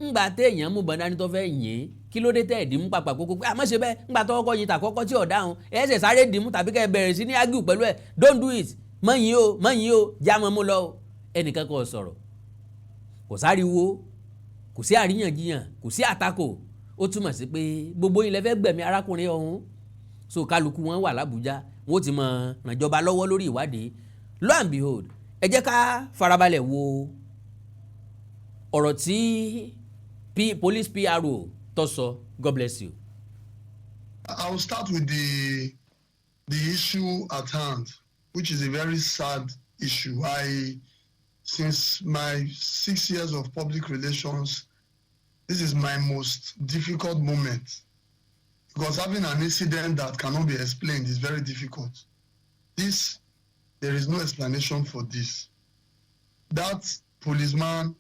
ńgbà téèyàn mú bọ́n dání tó fẹ́ yìn kí ló dé tẹ́ ẹ̀dín mú pàpà kókó pé àmọ́ ṣe bẹ́ẹ̀ ńgbà tó kọ́kọ́ yin tàkọ́kọ́ tí ọ̀dà hàn ẹ̀ṣẹ̀ sáré dìímú tàbí kẹ́ ẹ bẹ̀rẹ̀ sí ní ágìw pẹ̀lú ẹ̀ don't do it mọ̀yìn o já mọ́ mú lọ ẹnìkan kò sọ̀rọ̀ kò sáriwo kò sí àríyànjiyàn kò sí àtakò ó túmọ̀ sí pé gbogbo yín lẹ fẹ́ gbẹ̀mí arákùnrin ọ̀hún so kálukú wọn wà l'Àbújá wọn ó ti mọ rànjọba lọ́wọ́ lórí ìwádìí lo and behold ẹ jẹ́ ká farabalẹ̀ wo ọ̀rọ̀ tí police PRO tó sọ. God bless you. I will start with the issue at hand, which is a very sad issue. Since my 6 years of public relations, this is my most difficult moment because having an incident that cannot be explained is very difficult. There is no explanation for this. That policeman,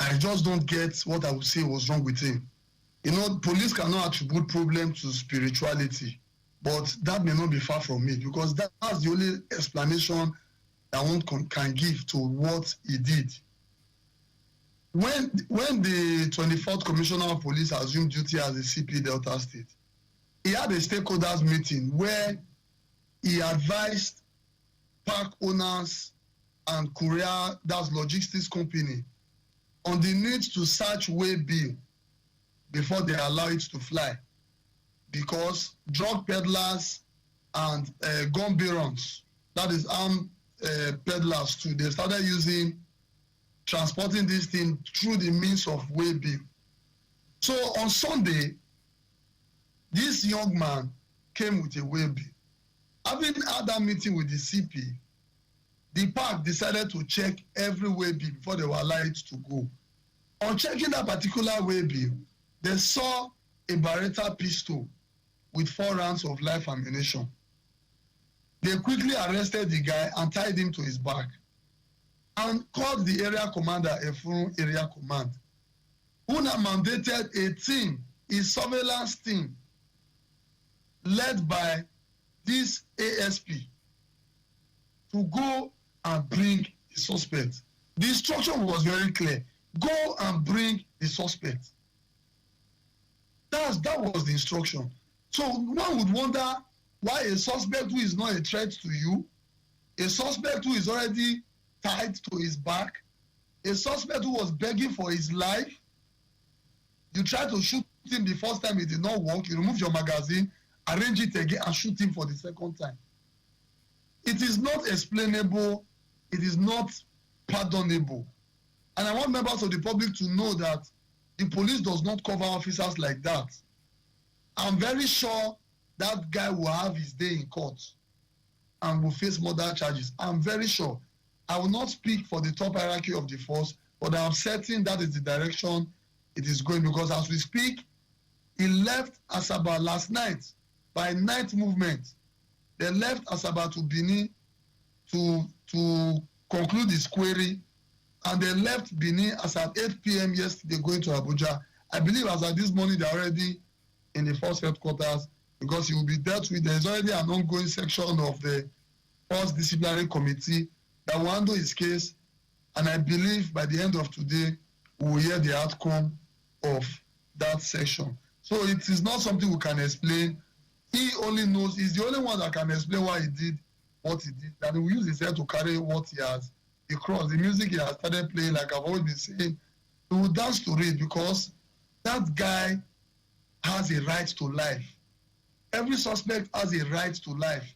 I just don't get what I would say was wrong with him. You know, police cannot attribute problem to spirituality, but that may not be far from it because that's the only explanation that one can give to what he did. When the 24th Commissioner of Police assumed duty as the CP Delta State, he had a stakeholders meeting where he advised park owners and courier, that's logistics company, on the need to search Waybill before they allow it to fly, because drug peddlers and gun barons, that is armed peddlers too, they started transporting this thing through the means of Waybill. So on Sunday, this young man came with a Waybill. Having had that meeting with the CP, the park decided to check every Waybill before they were allowed to go. On checking that particular Waybill, they saw a Beretta pistol with 4 rounds of live ammunition. They quickly arrested the guy and tied him to his back and called the area commander, Efurun Area Command, who now mandated a team, a surveillance team, led by this ASP, to go and bring the suspect. The instruction was very clear. Go and bring the suspect. That was the instruction. So one would wonder why a suspect who is not a threat to you, a suspect who is already tied to his back, a suspect who was begging for his life, you try to shoot him the first time, it did not work, you remove your magazine, arrange it again and shoot him for the second time. It is not explainable, it is not pardonable. And I want members of the public to know that the police does not cover officers like that. I'm very sure that guy will have his day in court and will face murder charges. I'm very sure. I will not speak for the top hierarchy of the force, but I'm certain that is the direction it is going, because as we speak, he left Asaba last night by night movement. They left Asaba to Benin to conclude his query and they left Benin as at 8 p.m. yesterday going to Abuja. I believe as at this morning, they're already in the force headquarters because he will be dealt with. There is already an ongoing section of the Force Disciplinary Committee that will handle his case, and I believe by the end of today, we will hear the outcome of that section. So it is not something we can explain. He only knows, he's the only one that can explain why he did what he did, and he will use his head to carry what he has. The cross, the music he has started playing, like I've always been saying, he will dance to it because that guy has a right to life. Every suspect has a right to life.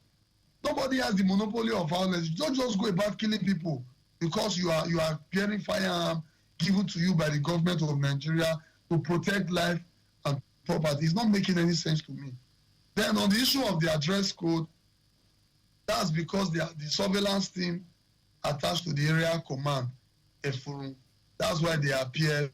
Nobody has the monopoly of violence. You don't just go about killing people because you are bearing firearm given to you by the government of Nigeria to protect life and property. It's not making any sense to me. Then on the issue of the address code, that's because the surveillance team attached to the area command, Efurun. That's why they appear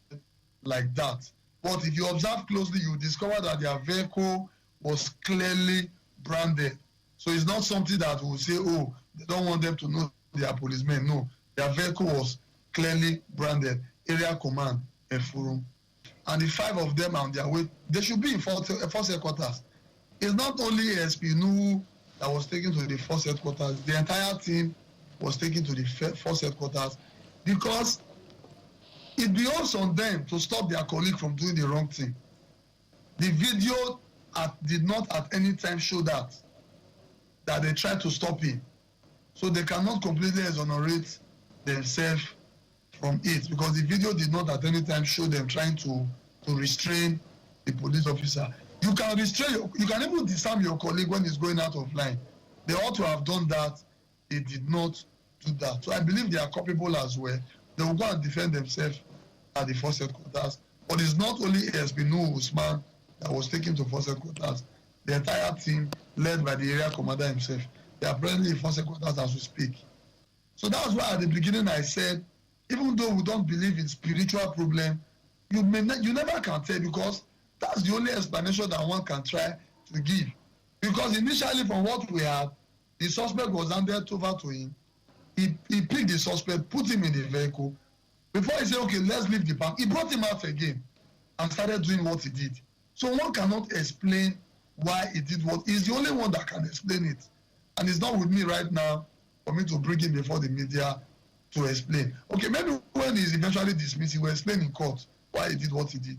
like that. But if you observe closely, you discover that their vehicle was clearly branded. So it's not something that will say, oh, they don't want them to know they are policemen. No, their vehicle was clearly branded. Area command, Efurun. And the 5 of them are on their way. They should be in force headquarters. It's not only ASP Nuhu that was taken to the force headquarters. The entire team was taken to the force headquarters because it behoves on them to stop their colleague from doing the wrong thing. The video did not at any time show that they tried to stop him. So they cannot completely exonerate themselves from it because the video did not at any time show them trying to restrain the police officer. You can restrain, you can even disarm your colleague when he's going out of line. They ought to have done that. They did not do that. So I believe they are culpable as well. They will go and defend themselves at the force headquarters. But it's not only ASP Nuhu Usman that was taken to force headquarters. The entire team, led by the area commander himself, they are presently in force headquarters as we speak. So that's why at the beginning I said, even though we don't believe in spiritual problem, you never can tell because that's the only explanation that one can try to give. Because initially from what we had, the suspect was handed over to him. He picked the suspect, put him in the vehicle. Before he said, okay, let's leave the bank, he brought him out again and started doing what he did. So one cannot explain why he did what. He's the only one that can explain it. And it's not with me right now for me to bring him before the media to explain. Okay, maybe when he's eventually dismissed, he will explain in court why he did what he did.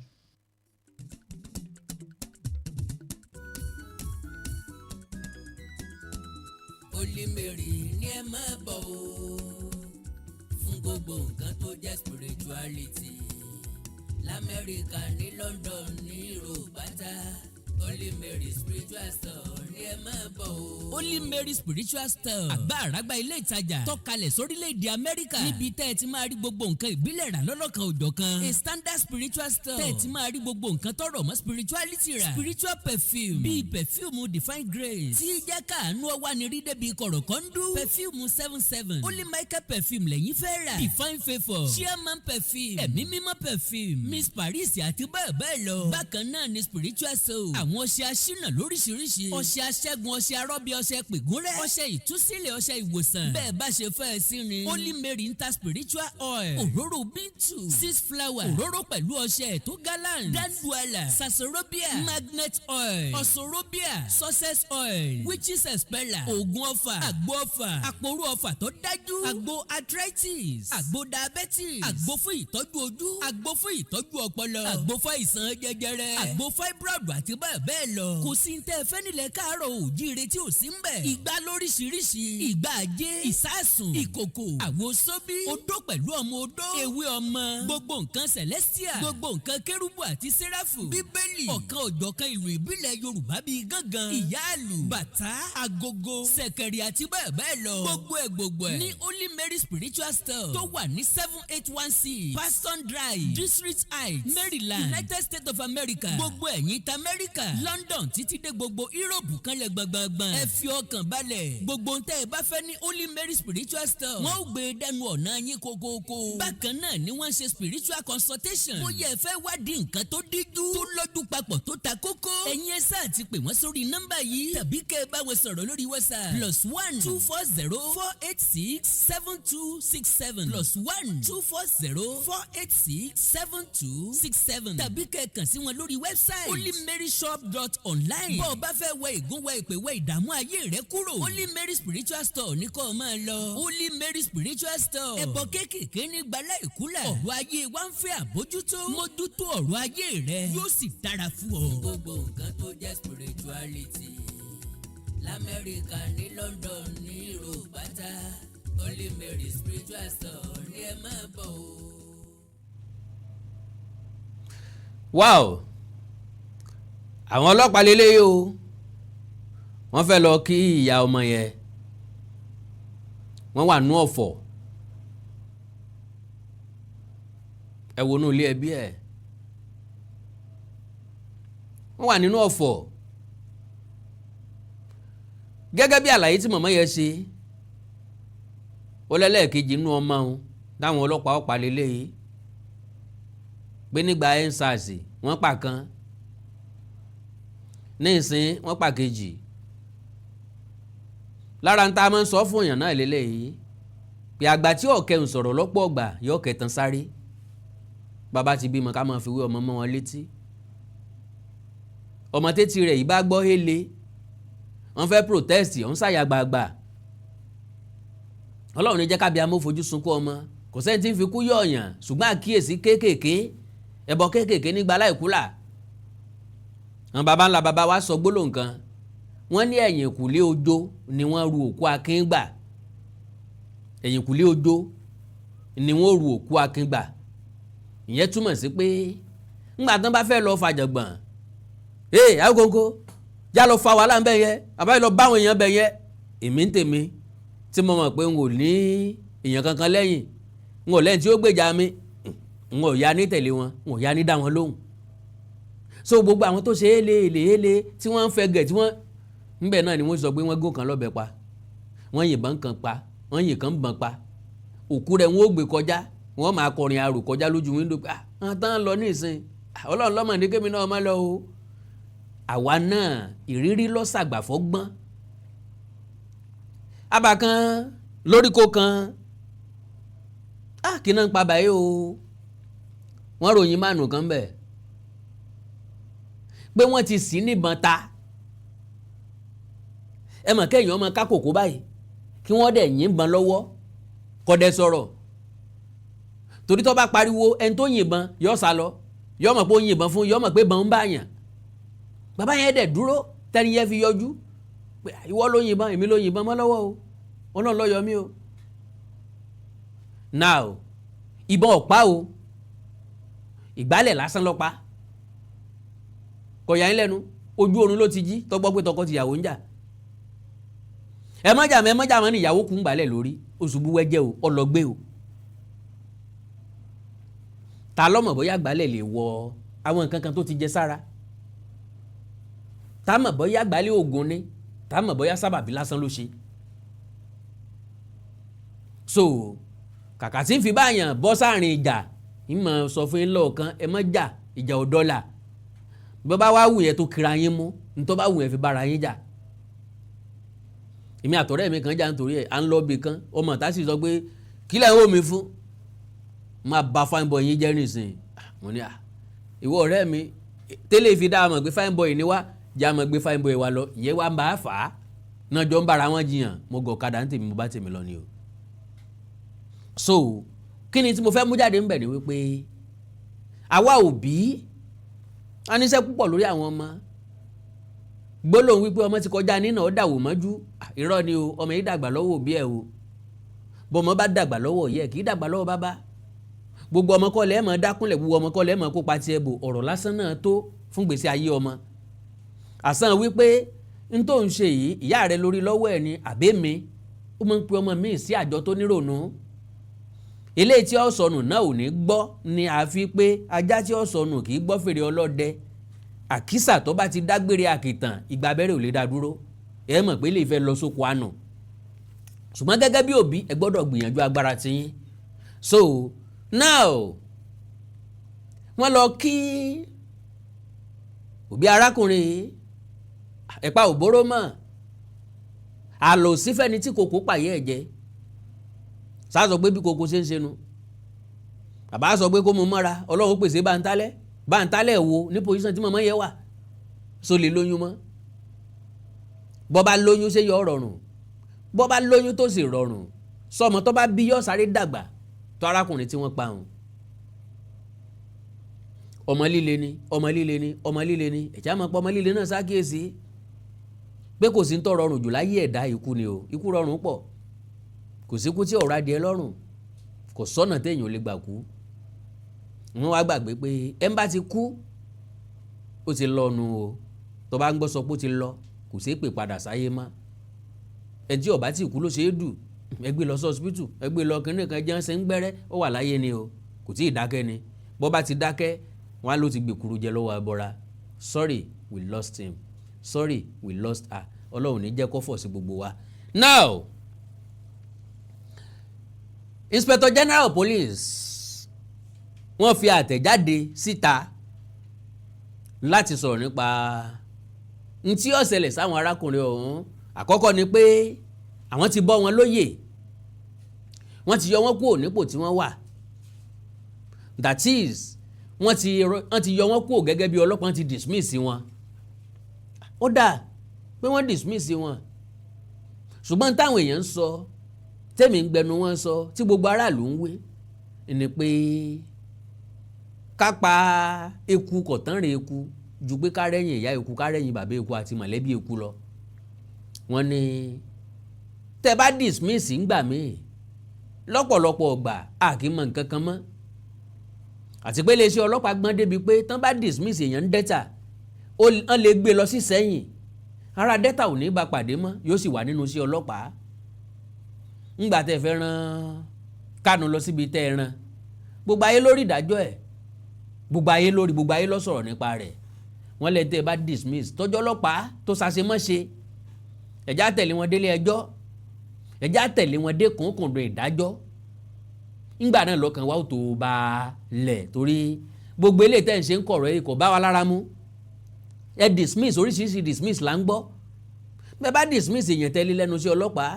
Holy Mary ní ẹ máa bọ̀ o fún gbogbo nǹkan tó jẹ́ spirituality l'Amẹ́ríkà ní London ní Rògbàtà. Holy Mary Spiritual Store ní ẹ máa bọ̀ o. Holy Mary Spiritual Store àgbà àràgbà ilé ìtajà tọ́kalẹ̀ sórílẹ̀-èdè Amẹ́ríkà níbi tẹ́ ẹ ti máa rí gbogbo nǹkan ìbílẹ̀ rà lọ́lọ́kan òjọ̀kan. A standard spiritual store tẹ́ ẹ ti máa rí gbogbo nǹkan tọ́rọ̀ mọ́ spirituality rà. Spiritual perfume bíi perfume Divine Grace tí jẹ́ káàánú ọwá ni rí débi kọ̀rọ̀kọ́ndú. Perfume 77 Holy Michael perfume lẹ́yìn fẹ́ rà. Divine Favour Chairman perfume ẹ̀mí mímọ́ perfume Miss Paris àti bẹ́ẹ̀ bẹ́ẹ̀ lọ. Bákan náà ni spiritual soul àwọn ọṣẹ aṣínà lóríṣiríṣi ọṣẹ aṣẹ́gun ọṣẹ arọ́bí ọṣẹ pègúnrẹ́ ọṣẹ ìtúsílẹ̀ ọṣẹ ìwòsàn bẹ́ẹ̀ bá ṣe fẹ́ sí ni Holy Mary ń ta spiritual oil òróró bíntù 6 flower òróró pẹ̀lú ọṣẹ tó gallant danduala sasorobia magnet oil ọ̀sọ̀rọ̀bia success oil witches expeller oògùn ọfà àgbo ọfà àpòrò ọfà tó dájú àgbo arthritis àgbo diabetes àgbo fún ìtọ́jú ojú àgbo fún ìtọ́jú ọpọlọ àgbo fún àìsàn jẹjẹrẹ àgbo fibroid àti bẹ́ẹ̀ lọ. Kò sí tẹ́ ẹ fẹ́ nílẹ̀ káàárọ̀ oòjíire tí ò sí ń bẹ̀. Ìgbà lóríṣiríṣi ìgbà ajé ìsásùn ìkòkò àwo sóbí odó pẹ̀lú ọmọ odó ewé ọmọ gbogbo nǹkan celestial gbogbo nǹkan kérúbù àti sẹ́ráfù bíbélì ọ̀kan òjọ̀kan ìlú ìbílẹ̀ Yorùbá bíi gángan ìyáàlù bàtà agogo ṣẹ̀kẹ̀rì àti bẹ́ẹ̀ lọ. Gbogbo ẹ̀ ní Holy Mary Spiritual Store tó wà ní 7816 Paston Drive District Heights Maryland United States of America. Gbogbo ẹ̀yin ta America London títí dé gbogbo Europe kanlẹ̀ gbọ̀ngbọ̀ngbọ̀n. Ẹ fi ọkàn balẹ̀ gbogbo ntẹ́ ẹ bá fẹ́ ní Holy Mary Spiritual Store wọ́n ó gbé e dẹnu ọ̀nà yín kókókó. Bákan náà ni wọ́n ṣe spiritual consultation. Ó yẹ fẹ́ wádìí nǹkan tó díjú tó lọ́jú papọ̀ tó ta kókó. Ẹ̀yin ẹsẹ̀ sáà ti pè wọ́n sórí nọ́mbà yìí tàbí kẹ́ ẹ bá wọn sọ̀rọ̀ lórí WhatsApp +1 240 486 7267 +1 240 486 7267 tàbí kẹ́ ẹ kàn sí wọn lórí wẹ́bsáìtì holymaryshop.online. bó o bá fẹ́ wẹ ìgún wẹ ìpè wẹ ìdààmú ayé rẹ kúrò Holy Mary Spiritual Store ní kó o máa lọ. Holy Mary Spiritual Store ẹbọ kéékèèké ní gbalẹ̀ ìkúlà ọ̀rọ̀ ayé wa ń fẹ́ àbójútó mójútó ọ̀rọ̀ ayé rẹ yóò sì dára fún ọ. gbogbo nǹkan tó jẹ́ spirituality l'Amẹ́ríkà ní London ní Europe pátá Holy Mary Spiritual Store ní ẹ máa bọ̀ o. wow àwọn ọlọ́pàá lélẹ́yìí o wọ́n fẹ́ lọ kí ìyá ọmọ yẹn wọ́n wà nú ọ̀fọ̀ ẹ wo inú ilé ẹbí ẹ̀ wọ́n wà nínú ọ̀fọ̀ gẹ́gẹ́ bí àlàyé tí màmá yẹn ṣe ó lẹ́lẹ́ẹ̀kejì nínú ọmọ òun táwọn ọlọ́pàá ọ̀pá lélẹ́yìí pé nígbà EndSARS wọ́n pa kan ní ìsìn wọ́n pa kejì lára ń ta máa ń sọ fún èèyàn náà lélẹ́yìí pé àgbà tí ọ̀kẹ́hùn sọ̀rọ̀ lọ́pọ̀ ọgbà yóò kẹtàn sáré bàbá ti bímọ ká máa fi wé ọmọ mọ́ wọn létí ọmọ tẹ́tí rẹ̀ yìí bá gbọ́ hele wọ́n fẹ́ protest ọ̀hún ṣàyà gbàgbà ọlọ́run ní jẹ́ kábí amófojú sunkún ọmọ kò sẹ́ni tí ń fi kú yọ̀ọ̀yàn ṣùgbọ́n àkíyèsí kéékèèké ẹbọ kéékèèké nígbà láìkúlà àwọn baba ńlá baba wa sọ gbólóhùn kan wọ́n ní ẹ̀yìn ìkùlé ojó ni wọ́n ru òkú akíngbà ẹ̀yìn ìkùlé ojó ni wọ́n ru òkú akíngbà ìyẹn túmọ̀ sí pé ńgbà tán bá fẹ́ lọ fàjọ̀gbọ̀n Awikonko já lọ fa wàhálà ń bẹ̀ yẹ àbáyé lọ báwọn èèyàn bẹ̀ yẹ èmi ń tèmi tí mo mọ̀ pé n ò ní èèyàn kankan lẹ́yìn n ò lẹ́yìn tí ó gbèjà mi n ò ya ní tẹ̀lé wọn n ò ya ní dá wọn lóhùn so gbogbo àwọn tó ṣe éle tí wọ́n ń fẹ́ gẹ̀ tí wọ́n ń bẹ̀ náà ni wọ́n sọ pé wọ́n gún kan lọ́bẹ̀ pa wọ́n yìnbọn kan pa wọ́n yìn kan bọ̀n pa òkú rẹ̀ wọ́n ó gbé kọjá wọ́n máa kọrin arò kọjá lójú wíńdò pé àwọn tán lọ ní ìsìn ọlọ́run lọ́mọ ní kémi náà má lọ o àwa náà ìrírí lọ́sàgbàfọ́ gbọ́n abakan lóríkó kan kí náà ń pa báyìí o wọ́n ròyìn mánu kan bẹ̀ pé wọ́n ti sì níbọn ta ẹ mọ̀ kẹ́yìn ọmọ kákòkó báyìí kí wọ́n dẹ̀ yìnbọn lọ́wọ́ kọ́dẹ sọ̀rọ̀ torí tó bá pariwo ẹni tó yìnbọn yọ sá lọ yọ mọ̀ pé ó yìnbọn fún yọ mọ̀ pé bọ́n ń bá yàn bàbá yẹn dẹ̀ dúró tẹ́ni yẹn fi yọjú pé ìwọ ló yìnbọn èmi ló yìnbọn mọ́ lọ́wọ́ o ọlọ́run ló yọ mí o now ìbọn ọ̀pá o ìgbálẹ̀ lásán lọ́pàá kò yà ń lẹ́nu ojú oorun ló ti jí tọ́gbọ́ pé tọkọ tìyàwó ń jà ẹ mọ́jà mọ́ ní ìyàwó kún gbálẹ̀ lórí oṣù búwẹ́jẹ́ o ọlọ́gbé o ta lọ́mọ̀ bóyá gbálẹ̀ lè wọ àwọn nǹkan kan tó ti jẹ sára ta mọ̀ bóyá gbálẹ̀ oògùn ni ta mọ̀ bóyá sábàbí lásán ló ṣe so kàkà tí ń fi báyàn bọ́ sáàrin ìjà ìmọ̀ sọ fún yín lọ́ọ̀kan ẹ mọ́ jà ìjà ò dọ́là bó bá wá wù yẹn tó kira yín mú nítorí bá wù yẹn fi bára yín jà èmi àtọ̀rẹ́ mi kan jà nítorí ẹ̀ à ń lọ bì kan ọmọ tá sì sọ pé kí lẹ́yìn ó mi fún máa ba fine boy yín jẹ́ nìsín mo ní ìwọ ọ̀rẹ́ mi tẹ́lẹ̀ fi dá a mọ̀ pé fine boy ni wá já mọ̀ gbé fine boy wa lọ ìyẹn wá ń bá a fà á náà jọ ń bára wọn jiyàn mo gọ̀ ọ̀kadà ń tèmi mo bá tèmi lọ ni o so kí ni tí mo fẹ́ mú jáde ń bẹ̀ ni wípé àwa òbí a níṣẹ́ púpọ̀ lórí àwọn ọmọ gbólóhùn wípé ọmọ ti kọjá nínà ó dàwò mọ́jú irọ́ ni o ọmọ yìí dàgbà lọ́wọ́ òbí ẹ̀ o bọ́mọ bá dàgbà lọ́wọ́ yẹ kì í dàgbà lọ́wọ́ bàbá gbogbo ọmọ kọ́ lẹ́ẹ̀ mọ́ dákúnlẹ̀ gbogbo ọmọ kọ́ lẹ́ẹ̀ mọ́ kópa tiẹ̀ bò ọ̀rọ̀ lásán náà tó fún gbèsè ayé ọmọ àsán wípé n tó ń ṣe yìí ìyá rẹ lórí lọ́wọ́ ẹ̀ ni àbẹ́mi ó máa ń pe ọmọ míì sí àjọ tó nírònú eléyìí tí ó sọnù náà ò ní gbọ́ ni àfi pé ajá tí ó sọnù kì í gbọ́ fèrè ọlọ́dẹ àkísà tó bá ti dágbére àkìtàn ìgbà abẹ́rẹ́ ò lè dá dúró ẹ mọ̀ pé lè fẹ́ lọ sóko àná ṣùgbọ́n gẹ́gẹ́ bí òbí ẹ gbọ́dọ̀ gbìyànjú agbára tiyín so now wọ́n lọ kí òbí arákùnrin ẹ̀pà ò bóró mọ́ àlò sífẹ́ni tí kòkó pààyẹ́ ẹ̀ jẹ́ sáà sọ pé bí kòkó ṣe ń ṣe nu bàbá sọ pé kó mu mọ́ra ọlọ́run pèsè báńtálẹ̀ wo ní pòsíṣàn tí màmá yẹ wà so lè lóyún mọ́ bọ́ bá lóyún ṣe yọ rọrùn bọ́ bá lóyún tó sì rọrùn sọmọ tó bá bí yọ sáré dàgbà tó arákùnrin tí wọ́n pa òun ọmọ líle ni ẹ̀já máa pọ̀ ọmọ líle náà ṣàkíyèsí pé kò sí ń tọ́ rọrùn jù láyé ẹ̀dá ikú ni o ikú rọrùn pọ̀ kò síkú tí ọ̀rá díẹ̀ lọ́rùn kò sọ́nà téèyàn ò lè gbà kú wọ́n wá gbàgbé pé ẹ̀ ń bá ti kú ó ti lọ nu o tó bá ń gbọ́ sọ pé ó ti lọ kò sí pè padà sáyé mọ́ ẹ̀ tí ọ̀bá tí kú ló ṣe é dù ẹ gbé lọ sí hospital ẹ gbé lọ kínní kan jẹ́ ń ṣe ń gbẹ́rẹ́ ó wà láyé ni o kò tí ì dákẹ́ ni bọ́ bá ti dákẹ́ wọ́n á ló ti gbèkúrú jẹ lọ́wọ́ abọ́ra sorry we lost him sorry we lost her ọlọ́run ní jẹ́ kó fọ̀ sí gbogbo wa. Now Inspector General of Police wọ́n fi àtẹ̀jáde síta láti sọ̀rọ̀ nípa ntí ó ṣẹlẹ̀ sáwọn arákùnrin ọ̀hún. Àkọ́kọ́ ni pé àwọn ti bọ́ wọn lóyè wọ́n ti yọ wọ́n kúrò nípò tí wọ́n wà, that is wọ́n ti yọ wọ́n kúrò gẹ́gẹ́ bí ọlọ́pàá ti dismiss wọn. Ó dáa pé wọ́n dismiss wọn, ṣùgbọ́n táwọn èèyàn ń sọ tèmi ń gbẹnu wọn sọ tí gbogbo aráàlú ń wé ni pé kápá eku kọ̀tánrè eku ju pé kárẹ́yìn ìyá eku kárẹ́yìn bàbá eku àti mọ̀lẹ́bí eku lọ. Wọ́n ní tẹ́ bá dismiss ńgbà míì lọ́pọ̀lọpọ̀ ọgbà àkímọ̀ nǹkan kan mọ́, àti pé iléeṣẹ́ ọlọ́pàá gbọ́n débi pé tán bá dismiss èèyàn ń dẹ́ta ó lè gbé lọ sí sẹ́yìn, ara dẹ́ta ò ní bá pàdé mọ́, yóò sì wà nínú iṣẹ́ ọlọ́pàá. Ńgbà tẹ́ fẹ́ rán Kánú lọ síbi tẹ́ ẹ rán, gbogbo ayé lórí ìdájọ́ ẹ̀, gbogbo ayé ló sọ̀rọ̀ nípa rẹ̀. Wọ́n lè tẹ́ bá dismiss tọ́jọ́ ọlọ́pàá tó ṣàṣemọ́ṣe, ẹ̀já tẹ̀lé wọn délé ẹjọ́, ẹ̀já tẹ̀lé wọn dé kùnkùndùn ìdájọ́. Ńgbà náà lọ́kàn wa ò tó bá lẹ̀, torí gbogbo eléyìí tẹ́ ń ṣe ń kọ̀rọ̀ yìí kò bá wa lára mu. Ẹ dismiss, oríṣiríṣi dismiss là ń gbọ́. Bẹ́ẹ̀ bá dismiss èèyàn tẹ́lẹ̀ lẹ́nu sí ọlọ́pàá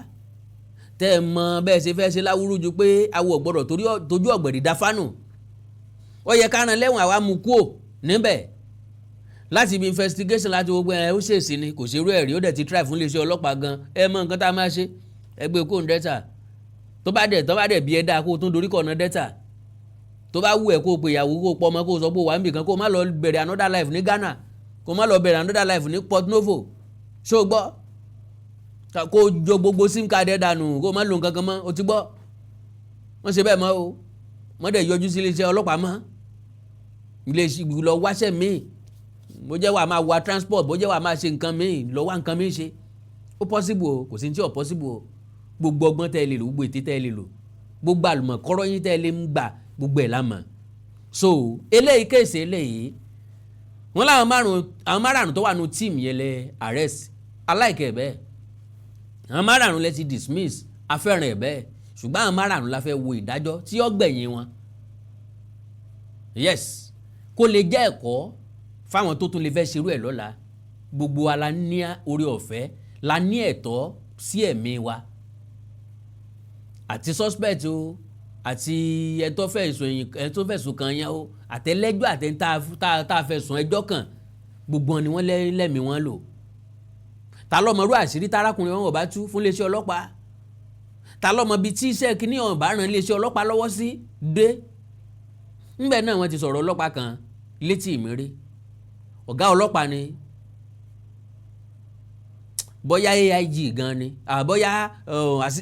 tẹ́ ẹ mọ bẹ́ẹ̀ ṣe fẹ́ ṣe láwúrú ju pé awọ gbọ́dọ̀ tójú ọ̀gbẹ̀rì dáfánù. Ó yẹ ká rán lẹ́wọ̀n àwa mú kúò níbẹ̀ láti ibi investigation láti gbogbo ẹ̀ ó ṣèṣì ni kò ṣerú ẹ̀rí, ó dẹ̀ ti try fún iléeṣẹ́ ọlọ́pàá gan. Ẹ mọ nǹkan tá a máa ṣe, ẹ gbé kó ń dẹ́ta tó bá dẹ̀ bí ẹ dáa kó o tún dorí kọ̀ọ̀nà dẹ́ta, tó bá wù ẹ́ kó o pè ìyàwó kó o pọ̀ ọmọ kó o sọ pé o wà níbì kan kó o má lọ bẹ̀rẹ̀ another life ní Ghana, kó o má lọ bẹ̀rẹ̀ another life ní Port Novo, ṣó o gbọ́? Kó o jo gbogbo sim card ẹ̀ dànù kó o má lo nǹkan kan mọ́, o ti gbọ́? Wọ́n ṣe bẹ́ẹ̀ mọ́ o, wọ́n dẹ̀ yọjú sí iléeṣẹ́ ọlọ́pàá mọ́, iléeṣẹ́ lọ wáṣẹ́ míì, bó jẹ́ wà máa wa transport, bó jẹ́ wà máa ṣe nǹkan míì, lọ wá nǹkan míì ṣe. Ó possible o, kò sí ní tí ò possible o. Gbogbo ọgbọ́n tẹ́ ẹ lè lò, gbogbo ète tẹ́ ẹ lè lò, gbogbo àlùmọ̀kọ́rọ́ yín tẹ́ ẹ lè ń gbà, gbogbo ẹ̀ la mọ̀. So eléyìí kéèsì eléyìí wọ́n láwọn márùn-ún tó wà nù tíìmù yẹn lẹ arrest, aláìkẹ́ ẹ̀ bẹ́ẹ̀. Àwọn márùn-ún lẹ ti dismiss, afẹ́ràn ẹ̀ bẹ́ẹ̀, ṣùgbọ́n àwọn márùn-ún la fẹ́ wo ìdájọ́ tí ó gbẹ̀yìn wọn. Yes, kó lè jẹ́ ẹ̀kọ́ fáwọn tó tún lè fẹ́ ṣerú ẹ̀ lọ́la. Gbogbo wa la ní orí ọ̀fẹ́, la ní ẹ̀tọ́ sí ẹ̀mí wa. Àti suspect o, àti ẹ̀tọ́ fẹ̀sùn kan yẹn o, àtẹlẹ́jọ́ àtẹ̀ntà fẹ̀sùn ẹjọ́ kan, gbogbo wọn ni wọ́n lẹ́mìí wọn lò. Ta ló mọ irú àṣírí tárákùnrin wọn ò bá tú fún iléeṣẹ́ ọlọ́pàá? Ta ló mọ ibi tí iṣẹ́ kìíní ọ̀hún bá ràn iléeṣẹ́ ọlọ́pàá lọ́wọ́ sí dé? Ńbẹ̀ náà wọ́n ti sọ̀rọ̀ ọlọ́pàá kan létí ìmírí, ọ̀gá ọlọ́pàá ni, bóyá AIG gan ni, bóyá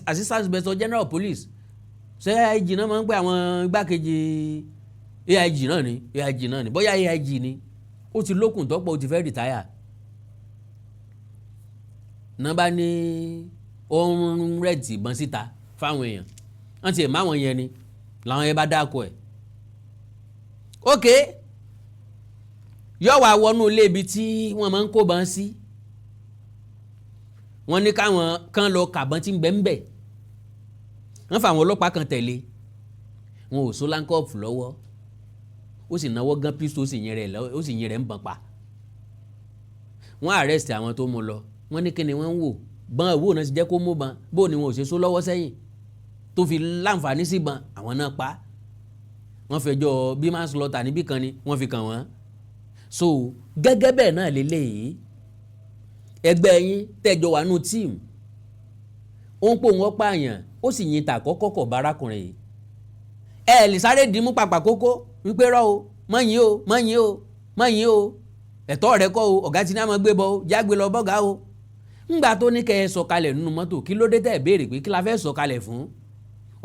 Assistant Inspector General of Police, ṣé AIG náà máa ń pè àwọn igbákejì AIG náà ni, bóyá AIG ni, ó ti lókùn tọ́pọ̀, ó ti fẹ́ rìtáyà. Nọ́mbà ní ohun rẹ̀tì ìbọn síta fáwọn èèyàn, wọ́n ti ẹ̀ máwọn yẹn ni làwọn yẹn bá dáko ẹ̀. Ok, yọ wá wọnú ilé ibi tí wọ́n máa ń kó bọn sí, wọ́n ní káwọn kan lọ kàbọn tí ń bẹ ń bẹ̀, wọ́n fà àwọn ọlọ́pàá kan tẹ̀lé, wọn ò so láńkọ́ọ̀fù lọ́wọ́, ó sì náwó gán pístò ó sì yin rẹ̀ ń bọ̀n pa. wọ́n arrest àwọn tó mú lọ wọ́n ní kí ni wọ́n ń wò bọn ìwò náà ti jẹ́ kó mú bọn bó ni wọn ò ṣe so lọ́wọ́ sẹ́yìn tó fi láǹfààní sí bọn àwọn náà pa wọ́n fẹjọ́ bí manslaughter níbí kan ni wọ́n fi kàn wọ́n. So gẹ́gẹ́ bẹ́ẹ̀ náà lélẹ́yìí ẹgbẹ́ yín tẹ́jọ wà nù tíìmù ó ń pò wọ́n pààyàn ó sì yin ta àkọ́kọ́ kọ̀ bárakùnrin yìí ẹ lè sáré dìímú pàpà kókó wípé rọ́ o mọ̀yìn o mọ̀yìn o mọ̀yìn o ẹ̀tọ́ rẹ kọ́ o ọ̀gá tí ní àmọ́ gbé bọ́ o jágbe lọ bọ́gà o ńgbà tó ní kẹ́ ẹ sọ̀kalẹ̀ nínú mọ́tò kí ló dé tẹ́ ẹ béèrè pé kí la fẹ́ sọ̀kalẹ̀ fún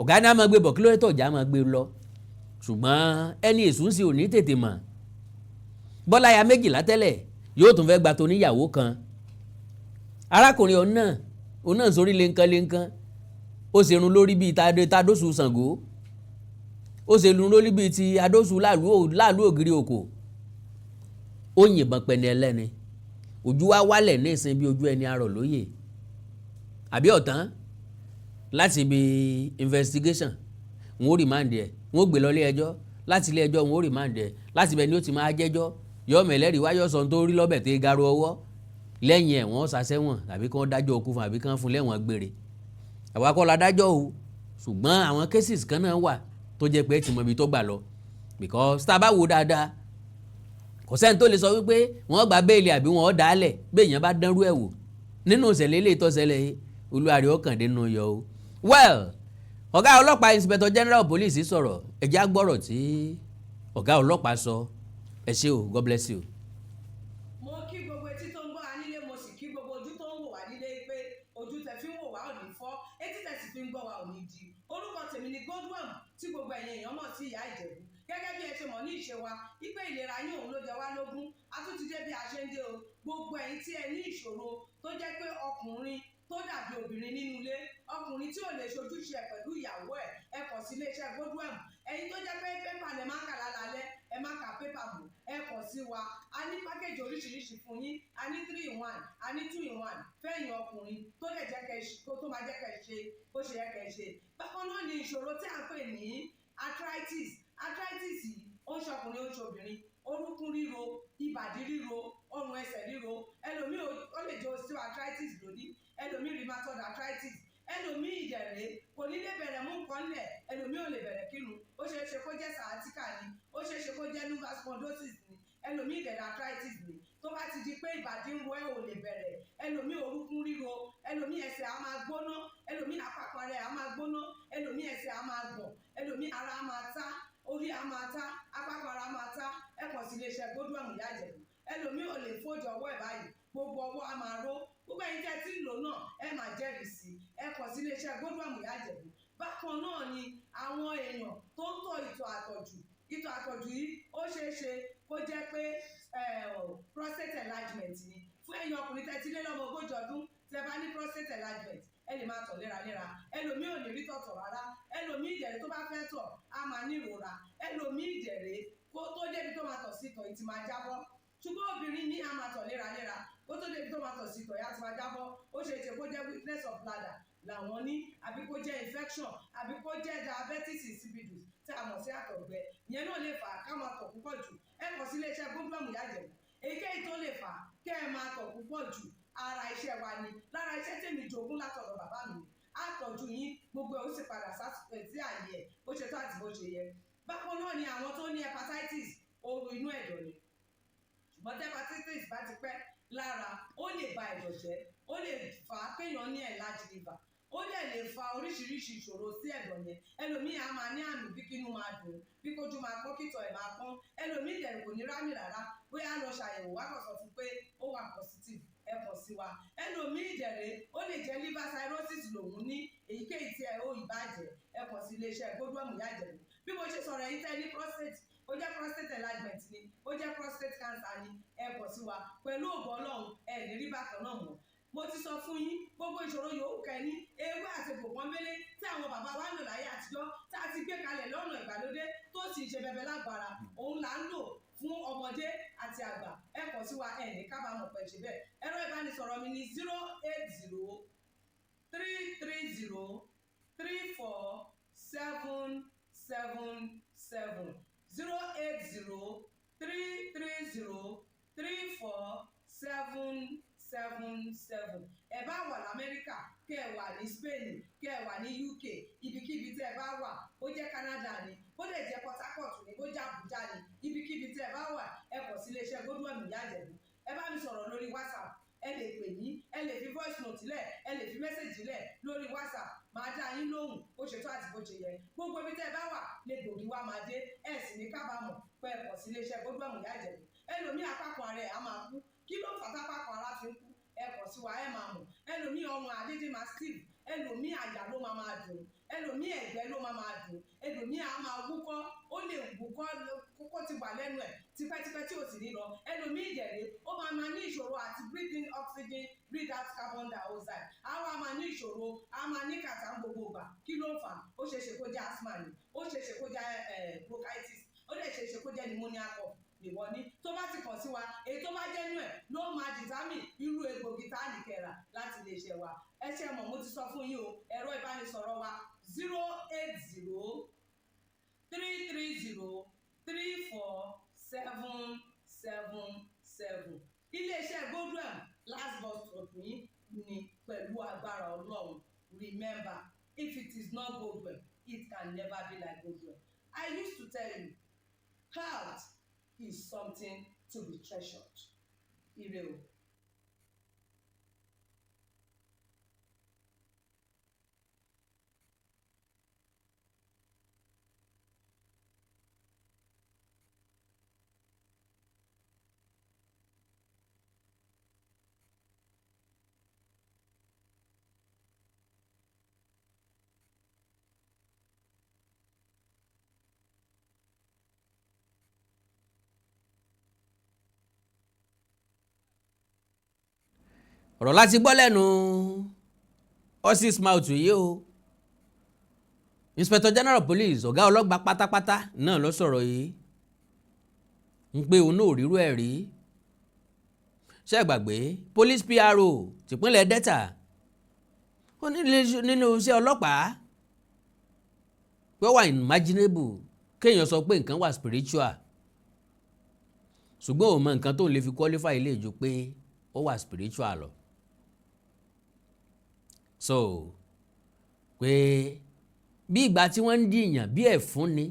ọ̀gá ní àmọ́ gbé bọ̀ kí ló dé tọ̀ já máa gbé lọ ṣùgbọ́n ẹni èsùn sí ò ní tètè mọ̀ bọ́lá ya méjìlá tẹ́lẹ̀ yóò tún fẹ́ gba tó níyàwó kan arákùnrin òun náà sórí lẹ́ńkán ó ṣe irun lórí bíi tadóṣù Ṣàngó ó ṣe irun lórí bíi ti adóṣù láàlú ògiri òkò ó yìnbọn pẹ̀lú ẹlẹ́ni ojú wa wálẹ̀ ní ìsìn bí ojú ẹni arọ̀ lóye àbí ọ̀tán láti ibi investigation wọn ò rìmáǹdì ẹ̀ wọn ò gbé lọ ilé ẹjọ́ láti ilé ẹjọ́ wọn ò rìmáǹdì ẹ̀ láti ibẹ̀ ni ó ti máa jẹ́jọ́ yọ mẹ̀lẹ́rìí wáyọ̀ sọ tó rí lọ́bẹ̀ tó garo ọwọ́ lẹ́yìn ẹ̀ wọ́n ṣàṣẹ́wọ̀n àbí kí wọ́n dájọ́ òkú fún àbí kí wọ́n fún lẹ́wọ̀n gbére àwa kọ́ la dájọ́ o ṣùgbọ́n àwọn cases kan náà wà tó jẹ́ pé ti mọ ibi tó gbà lọ because tá a bá wò dáadáa kò sẹ́ni tó lè sọ wípé wọ́n gba béèlì àbí wọ́n dálẹ̀ béèyàn bá dánrú ẹ̀ wò nínú ìṣẹ̀lẹ̀ ilé ìtọ́sẹ̀lẹ̀ olúwarí ọkàn dénú yọ o. well ọ̀gá ọlọ́pàá inspector general police sọ̀rọ̀ ẹ̀já gbọ́rọ̀ tí ọ̀gá ọlọ́pàá sọ ẹ ṣé o God bless you. mo kí gbogbo etí tó ń gbọ́ wa nílé mo sì kí gbogbo ojú tó ń wò wá nílé pé ojú tẹ fi ń wò wá ò ní fọ́ etí tẹ sì fi ń gbọ́ wa ò ní di orúkọ tèmi ni Godwin tí gbogbo ẹ̀yin èèyàn mọ̀ sí ìyá Ìjẹ̀bú gẹ́gẹ́ bí ẹ ṣe mọ̀ ní ìṣe wa wípé ìlera yín òun ló jẹ wá lógún a tún ti dé bí a ṣe ń dé o gbogbo ẹ̀yin tí ẹ ní ìṣòro tó jẹ́ pé ọkùnrin tó dàbí obìnrin nínú ilé ọkùnrin tí ò lè ṣojúṣe ẹ̀ pẹ̀lú ìyàwó ẹ kàn sí iléeṣẹ́ Godwin ẹ̀yin tó jẹ́ pé pépà lẹ máa kà lálálẹ́ ẹ má ka pépà mọ́ ẹ kàn sí wa a ní pákéjì oríṣiríṣi fún yín a ní 3-in-1 a ní 2-in-1 fẹ́yìn ọkùnrin tó lè jẹ́ kẹ́ tó máa jẹ́ kẹ́ ṣe bó ṣe yẹ kẹ́ ṣe bákan náà ni ìṣòro tí a ń pè ní arthritis yìí ó ń ṣọkùnrin ó ń ṣobìnrin orúnkún ríro ìbàdí ríro ọrùn ẹsẹ̀ ríro ẹlòmíì ó lè jẹ́ osteoarthritis lónìí ẹlòmíì rheumatoid arthritis ẹlòmíì ìdẹ̀rẹ̀ kò ní lè bẹ̀rẹ̀ mú nǹkan lẹ̀ ẹlòmíì ò lè bẹ̀rẹ̀ kírun ó ṣeé ṣe kó jẹ́ sciatica ni ó ṣeé ṣe kó jẹ́ lumbar spondylosis ni ẹlòmíì ìdẹ̀rẹ̀ arthritis ni tó bá ti di pé ìbàdí ń ro ẹ̀ ò lè bẹ̀rẹ̀ ẹlòmíì orúnkún ríro ẹlòmíì ẹsẹ̀ á máa gbóná ẹlòmíì àpapọ̀ rẹ̀ á máa gbóná ẹlòmíì ẹsẹ̀ á máa gbọ̀n ẹlòmíì ara á máa tá orí á máa tá àpapọ̀ ara á máa tá ẹ kàn sí iléeṣẹ́ Godwin ìyá Ìjẹ̀bú ẹlòmíì ò lè fojú ọwọ́ ẹ̀ báyìí gbogbo ọwọ́ á máa ró gbogbo ẹ̀yin tẹ́ tí ń lò náà ẹ máa jẹ́rìí sí ẹ kàn sí iléeṣẹ́ Godwin ìyá Ìjẹ̀bú bákan náà ni àwọn èèyàn tó ń tọ̀ ìtọ̀ àtọ̀jù yìí ó ṣeé ṣe kó jẹ́ pé prostate enlargement ni fún ẹ̀yin ọkùnrin tẹ́ tí lé lọ́mọ 40 ọdún tẹ́ bá ní prostate enlargement ẹ lè máa tọ̀ léraléra ẹlòmíì ò ní rí tọ̀tọ̀ rárá ẹlòmíì ìdẹ̀rẹ̀ tó bá fẹ́ tọ̀ á máa ní ìrora ẹlòmíì ìdẹ̀rẹ̀ kó tó débi tó máa tọ̀ sí ìtọ̀ ìtì máa jábọ́ ṣùgbọ́n obìnrin ní á máa tọ̀ léraléra kó tó débi tó máa tọ̀ sí ìtọ̀ ìyá ti máa jábọ́ ó ṣeé ṣe kó jẹ́ weakness of bladder làwọn ní àbí kó jẹ́ infection àbí kó jẹ́ diabetes insipidus tí a mọ̀ sí àtọ̀gbẹ ìyẹn náà lè fà á ká máa tọ̀ púpọ̀ jù ẹ kàn sí iléeṣẹ́ Godwin ìyá Ìjẹ̀bú èyíkéyìí tó lè fà á kẹ́ ẹ máa tọ̀ púpọ̀ jù ara iṣẹ́ wa ni lára iṣẹ́ tèmi jogún látọ̀dọ̀ bàbá mi àtọ̀jú yín gbogbo ẹ̀ ó sì padà sí àyè ẹ̀ bó ṣe tó àti bó ṣe yẹ bákan náà ni àwọn tó ní hepatitis ooru inú ẹ̀dọ̀ ni ṣùgbọ́n tí hepatitis bá ti pẹ́ lára ó lè ba ẹ̀dọ̀ jẹ́ ó lè fà á kéèyàn ní enlarged liver ó dẹ̀ lè fa oríṣiríṣi ìṣòro sí ẹ̀dọ̀ yẹn ẹlòmíì á máa ní àmì bí kínú máa dùn bí kójú máa pọ́n kítọ̀ ẹ̀ máa pọ́n ẹlòmíì dẹ̀ kò ní rámì rárá bóyá lọ ṣàyẹ̀wò wá kàn sọ fún pé ó wà positive ẹ kàn sí wa ẹlòmíì ìdẹ̀rẹ̀ ó lè jẹ́ liver cirrhosis lòun ní èyíkéyìí tí ẹ ó ìbàjẹ́ ẹ kàn sí iléeṣẹ́ Godwin ìyá Ìjẹ̀bú bí mo ṣe sọ̀rọ̀ ẹ̀yin tẹ́ ní prostate ó jẹ́ prostate enlargement ni ó jẹ́ prostate cancer ni ẹ kàn sí wa pẹ̀lú ògo Ọlọ́run ẹ ní rí bákan náà mọ́ mo ti sọ fún yín gbogbo ìṣòro yòówù kẹ́ni ewé àti pòpọ́nbélé tí àwọn bàbá wa ń lò láyé àtijọ́ tá a ti gbé kalẹ̀ lọ́nà ìgbàlódé tó sì ṣe bẹbẹ lágbára òun là ń lò fún ọmọdé àti àgbà ẹ kàn sí wa ẹ ní kábàámọ̀ pẹ̀ ṣe bẹ́ẹ̀ ẹ̀rọ ìbánisọ̀rọ̀ mi ni 08033034777 08033034777 777. Ẹ bá wà l'Amẹ́ríkà, kẹ́ ẹ wà ní Spain, kẹ́ ẹ wà ní UK, ibikíbi tẹ́ ẹ bá wà, ó jẹ́ Canada ni, ó lè jẹ́ Port Harcourt ni, ó jẹ́ Abuja ni, ibikíbi tẹ́ ẹ bá wà, ẹ kọ̀ sí iléeṣẹ́ Godwin Ìyá Ìjẹ̀bú. Ẹ bá mi sọ̀rọ̀ lórí WhatsApp, ẹ lè pè mí, ẹ lè fi voice note lẹ̀, ẹ lè fi message lẹ̀ lórí WhatsApp, máa dá yín lóhùn bó ṣe tó àti bó ṣe yẹ. Gbogbo ibi tẹ́ ẹ bá wà lè gbòógì wá máa dé, ẹ sì ní kábàámọ̀ pé ẹ kọ̀ sí iléeṣẹ́ Godwin Ìyá Ìjẹ̀bú. Ẹlòmíì apákan ara ẹ̀ á máa kú, kí ló fà tápákan ara fi ń kú? Ẹ kọ̀ sí wa ẹ máa mọ̀. Ẹlòmíì ọrùn àdédé máa steve, ẹlòmíì àyà ló máa dùn, ẹlòmíì ẹ̀gbẹ́ ló máa dùn, ẹlòmíì á máa wúkọ́, ó lè wúkọ́ kókó ti wà lẹ́nu ẹ̀ tipẹ́tipẹ́ tí ò sì ní lọ. Ẹlòmíì ìjẹ̀lẹ̀ ó máa ní ìṣòro àti breathe in oxygen, breathe out carbon dioxide. Àwa máa ní ìṣòro, a máa ní kàtà gbogbo ìgbà. Kí ló fà? Ó ṣeéṣe kó jẹ́ asthma ni, ó ṣeéṣe kó jẹ́ bronchitis, ó lè ṣeéṣe kó jẹ́ pneumonia cough ìwọ ní. Tó bá ti kàn sí wa, èyí tó bá jẹ́ nú ẹ̀ ló máa determine irú egbògi tá a lè kẹ́ra láti lè ṣe wa. Ẹ ṣe mọ̀, mo ti sọ fún yín o, ẹ̀rọ ìbánisọ̀rọ̀ wa 080-330-34777. Iléeṣẹ́ Godwin last bus stop yín ni pẹ̀lú agbára Ọlọ́run. Remember, if it is not Godwin, it can never be like Godwin. I used to tell you, health is something to be treasured. Ire o. ọ̀rọ̀ láti gbọ́ lẹ́nu Osis Mouth yìí o. Inspector General Police ọ̀gá ọlọ́gbàá pátápátá náà ló sọ̀rọ̀ yìí ń pé òun náà rírú ẹ̀ rí. Ṣé ẹ gbàgbé Police PRO tìpínlẹ̀ Delta ó ní nínú iṣẹ́ ọlọ́pàá pé ó wà imaginable kéèyàn sọ pé nǹkan wà spiritual ṣùgbọ́n òun mọ nǹkan tó lè fi qualify ilé ìjọ pé ó wà spiritual lọ. So pé bí ìgbà tí wọ́n ń dìyàn bí ẹ̀fún ni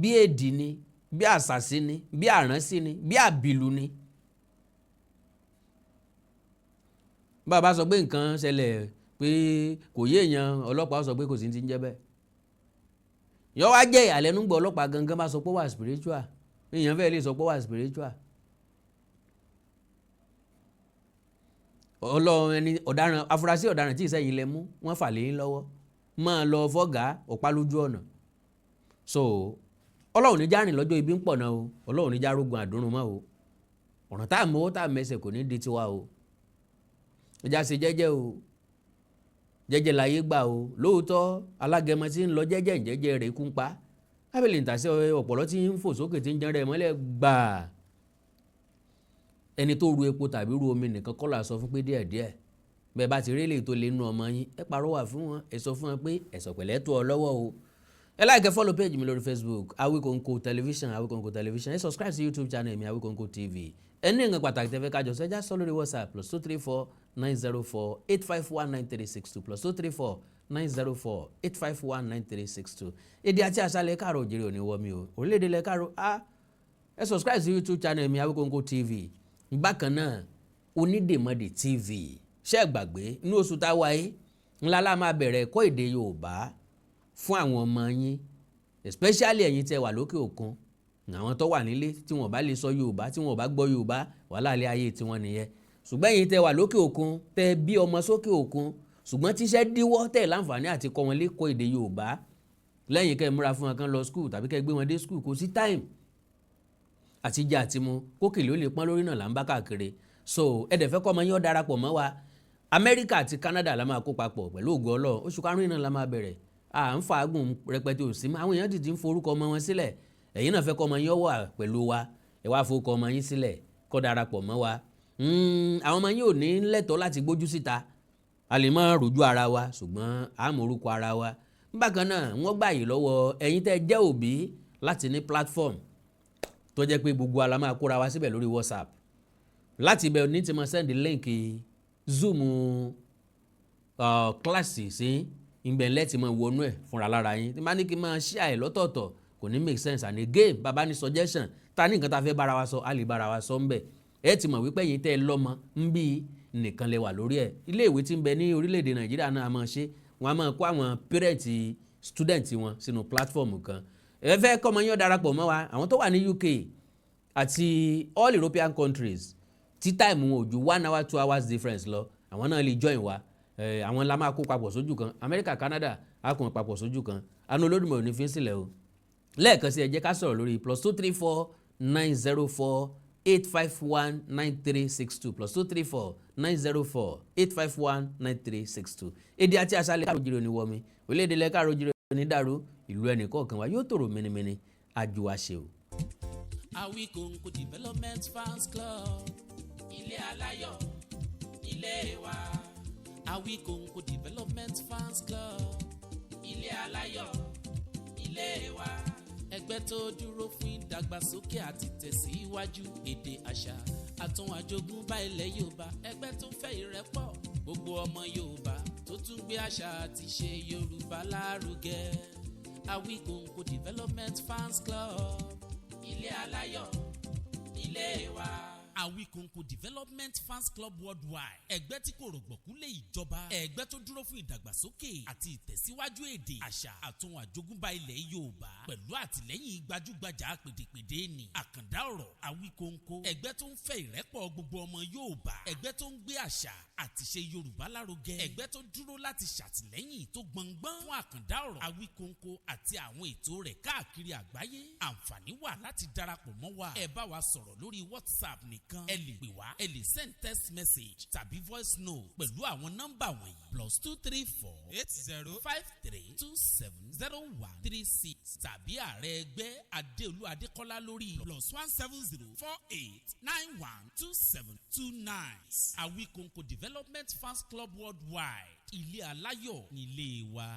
bí èdì ni bí àṣàsí ni bí àránsí ni bí àbìlù ni. Bàbá sọ pé nǹkan ṣẹlẹ̀ pé kò yé èèyàn ọlọ́pàá sọ pé kò sí ti ń jẹ́ bẹ́ẹ̀. Yọ wá jẹ́ ìyàlẹ́nu gbọ́ ọlọ́pàá gangan bá sọ pé ó wà spiritual èèyàn fẹ́ lè sọ pé ó wà spiritual. Ọlọ́run ẹni ọ̀daràn afurasí ọ̀daràn tí ìsẹ́yìn lẹ mú wọ́n fà lé lọ́wọ́ máa lọ fọ́gà ọ̀pá lójú ọ̀nà. So Ọlọ́run ní járìn lọ́jọ́ ibi ń pọ̀ náà o, Ọlọ́run ní járógun àdúrún mọ́ o, ọ̀nà tá à mọ́ tá à mẹsẹ̀ kò ní di tiwa o. Ẹja ṣe jẹ́jẹ́ o, jẹ́jẹ́ láyé gbà o. Lóòótọ́ alágẹmọ tí ń lọ jẹ́jẹ́ ìjẹ́jẹ́ rẹ̀ kú ń pa ábẹ̀lẹ̀ ń tàṣẹ ọ̀pọ̀lọ́ tí ń fò sókè tí ń jẹ́ rẹ̀ mọ́lẹ̀ gbàá. Ẹni tó ru epo tàbí ru omi nìkan kọ́ la sọ fún pé díẹ̀díẹ̀ bẹ́ẹ̀ bá ti rí èlé tó lé nínú ọmọ yín ẹ pàrọwà fún wọn ẹ sọ fún wọn pé ẹ̀sọ̀ pẹ̀lẹ́ tó ọ lọ́wọ́ o. Ẹ like ẹ follow page mi lórí Facebook Awikonko Television Awikonko Television ẹ subscribe sí YouTube channel mi Awikonko TV. Ẹ ní nǹkan pàtàkì tẹ́fẹ́ kájọ sẹ́jà sọ lórí WhatsApp +234 904 851 9362 +234 904 851 9362. Èdè àti àṣàlẹ̀ káàrọ̀ òjèrè òní wọ́ mi o orílẹ̀-èdè lẹ káàrọ̀ ẹ subscribe sí YouTube channel mi Awikonko TV. Bákan náà Onídèmọdè TV ṣé ẹ gbàgbé ní oṣù táwa yìí ńlá la máa bẹ̀rẹ̀ ẹ̀kọ́ èdè Yorùbá fún àwọn ọmọ yín especially ẹ̀yin tẹ́ wà lókè òkun àwọn tó wà nílé tí wọ́n bá lè sọ Yorùbá tí wọ́n bá gbọ́ Yorùbá wàhálà ilé ayé tiwọn nìyẹn. Ṣùgbọ́n ẹ̀yin tẹ́ wà lókè òkun tẹ́ bí ọmọ sókè òkun ṣùgbọ́n tíṣẹ́ díwọ́ tẹ́ láǹfààní àti kọ́ wọn lẹ́kọ̀ọ́ èdè Yorùbá lẹ́yìn kẹ́ múra fún wọn kan lọ school tàbí kẹ́ gbé wọn dé school kò sí time àti jẹ àti mu kókèlè ó lè pọ́n lórí náà là ń bá káàkiri. So ẹ̀dẹ̀ fẹ́ kọ́ ọmọ yín ó darapọ̀ mọ́ wa Amẹ́ríkà àti Canada la máa kó papọ̀ pẹ̀lú ògo Ọlọ́run oṣù karùn-ún náà la máa bẹ̀rẹ̀ à ń fàágùn rẹpẹtẹ òsì mọ́ àwọn èèyàn ti ń forúkọ ọmọ wọn sílẹ̀ ẹ̀yin náà fẹ́ kọ́ ọmọ yín ó wà pẹ̀lú wa ẹ wá forúkọ ọmọ yín sílẹ̀ kó darapọ̀ mọ́ wa. Àwọn ọmọ yín ò ní lẹ́tọ̀ọ́ láti gbójú síta a lè má rojú ara wa ṣùgbọ́n a mọ orúkọ ara wa. Bákan náà wọ́n gbà yìí lọ́wọ́ ẹ̀yin tẹ́ jẹ́ òbí láti ní platform tó jẹ́ pé gbogbo ala máa kóra wa síbẹ̀ lórí WhatsApp láti ibẹ̀ ní ti mọ sẹ́ndì líǹkì zoom kíláàsì sí ìgbẹ̀lẹ́ ti mọ wọnú ẹ̀ fúnra lára yín tí bá ní kí n máa share ẹ̀ lọ́tọ̀ọ̀tọ̀ kò ní make sense and again bàbá ní suggestion ta ní nǹkan tá a fẹ́ bára wa sọ a lè bára wa sọ ń bẹ̀ ẹ ti mọ̀ wípé yín tẹ́ ẹ lọ́mọ ń bí nìkan lè wà lórí ẹ̀ ilé ìwé tí ń bẹ ní orílẹ̀-èdè Nàìjíríà náà a máa ṣe wọn a máa kó àwọn parent student wọn sínú platform kan ẹ fẹ́ kọ́ ọmọ yín ó darapọ̀ mọ́ wa àwọn tó wà ní UK àti all European countries tí time wọn ò ju 1 hour 2 hours difference lọ àwọn náà lè join wa àwọn la máa kó papọ̀ sójú kan America Canada á kó wọn papọ̀ sójú kan àánú Olódùmarè ò ní fi sílẹ̀ o lẹ́ẹ̀kan sí ẹ jẹ́ ká sọ̀rọ̀ lórí +234 904 851 9362 +234 904 851 9362 èdè àti àṣà lè káàró jírò ní wọmi orílẹ̀-èdè lè káàró jírò ní dàrú ìlú ẹnì kọ̀ọ̀kan wa yóò tòrò mẹ́nimẹ́ni àjò àṣẹ o. Awikonko Development Fans Club ilé aláyọ̀ ilé wa. Awikonko Development Fans Club ilé aláyọ̀ ilé wa. Ẹgbẹ́ tó dúró fún ìdàgbàsókè àti tẹ̀síwájú èdè àṣà àtún àjogúnbá ilẹ̀ Yorùbá. Ẹgbẹ́ tó fẹ́ ìrẹ́pọ̀ gbogbo ọmọ Yorùbá tó tún gbé àṣà àti ṣe Yorùbá lárugẹ. Awikonko Development Fans Club ilé aláyọ̀ ilé wa. Awikonko Development Fans Club Worldwide ẹgbẹ́ tí kò rọ̀gbọ̀kú lé ìjọba ẹgbẹ́ tó dúró fún ìdàgbàsókè àti ìtẹ̀síwájú èdè àṣà àtún àjogúnbá ilẹ̀ Yorùbá pẹ̀lú àtìlẹ́yìn gbajúgbajà pèdèpèdè ní àkàndá ọ̀rọ̀ Awikonko ẹgbẹ́ tó ń fẹ́ ìrẹ́pọ̀ gbogbo ọmọ Yorùbá ẹgbẹ́ tó ń gbé àṣà àti ṣe Yorùbá lárugẹ ẹgbẹ́ tó dúró láti ṣàtìlẹ́yìn tó gbọngbọ́n fún àkàndá ọ̀rọ̀ Awikonko àti àwọn ètò rẹ̀ káàkiri àgbáyé àǹfààní wà láti darapọ̀ mọ́ wa ẹ bá wa sọ̀rọ̀ llórí WhatsApp nìkan ẹ lè pè wá ẹ lè send text message tàbí voice note pẹ̀lú àwọn nọ́mbà wọ̀nyí +234 8053270136 tàbí ààrẹ ẹgbẹ́ Adéolú Adékọ́lá lórí +17048912729. Awikonko Development Fans Club Worldwide ilé aláyọ̀ nílé wa.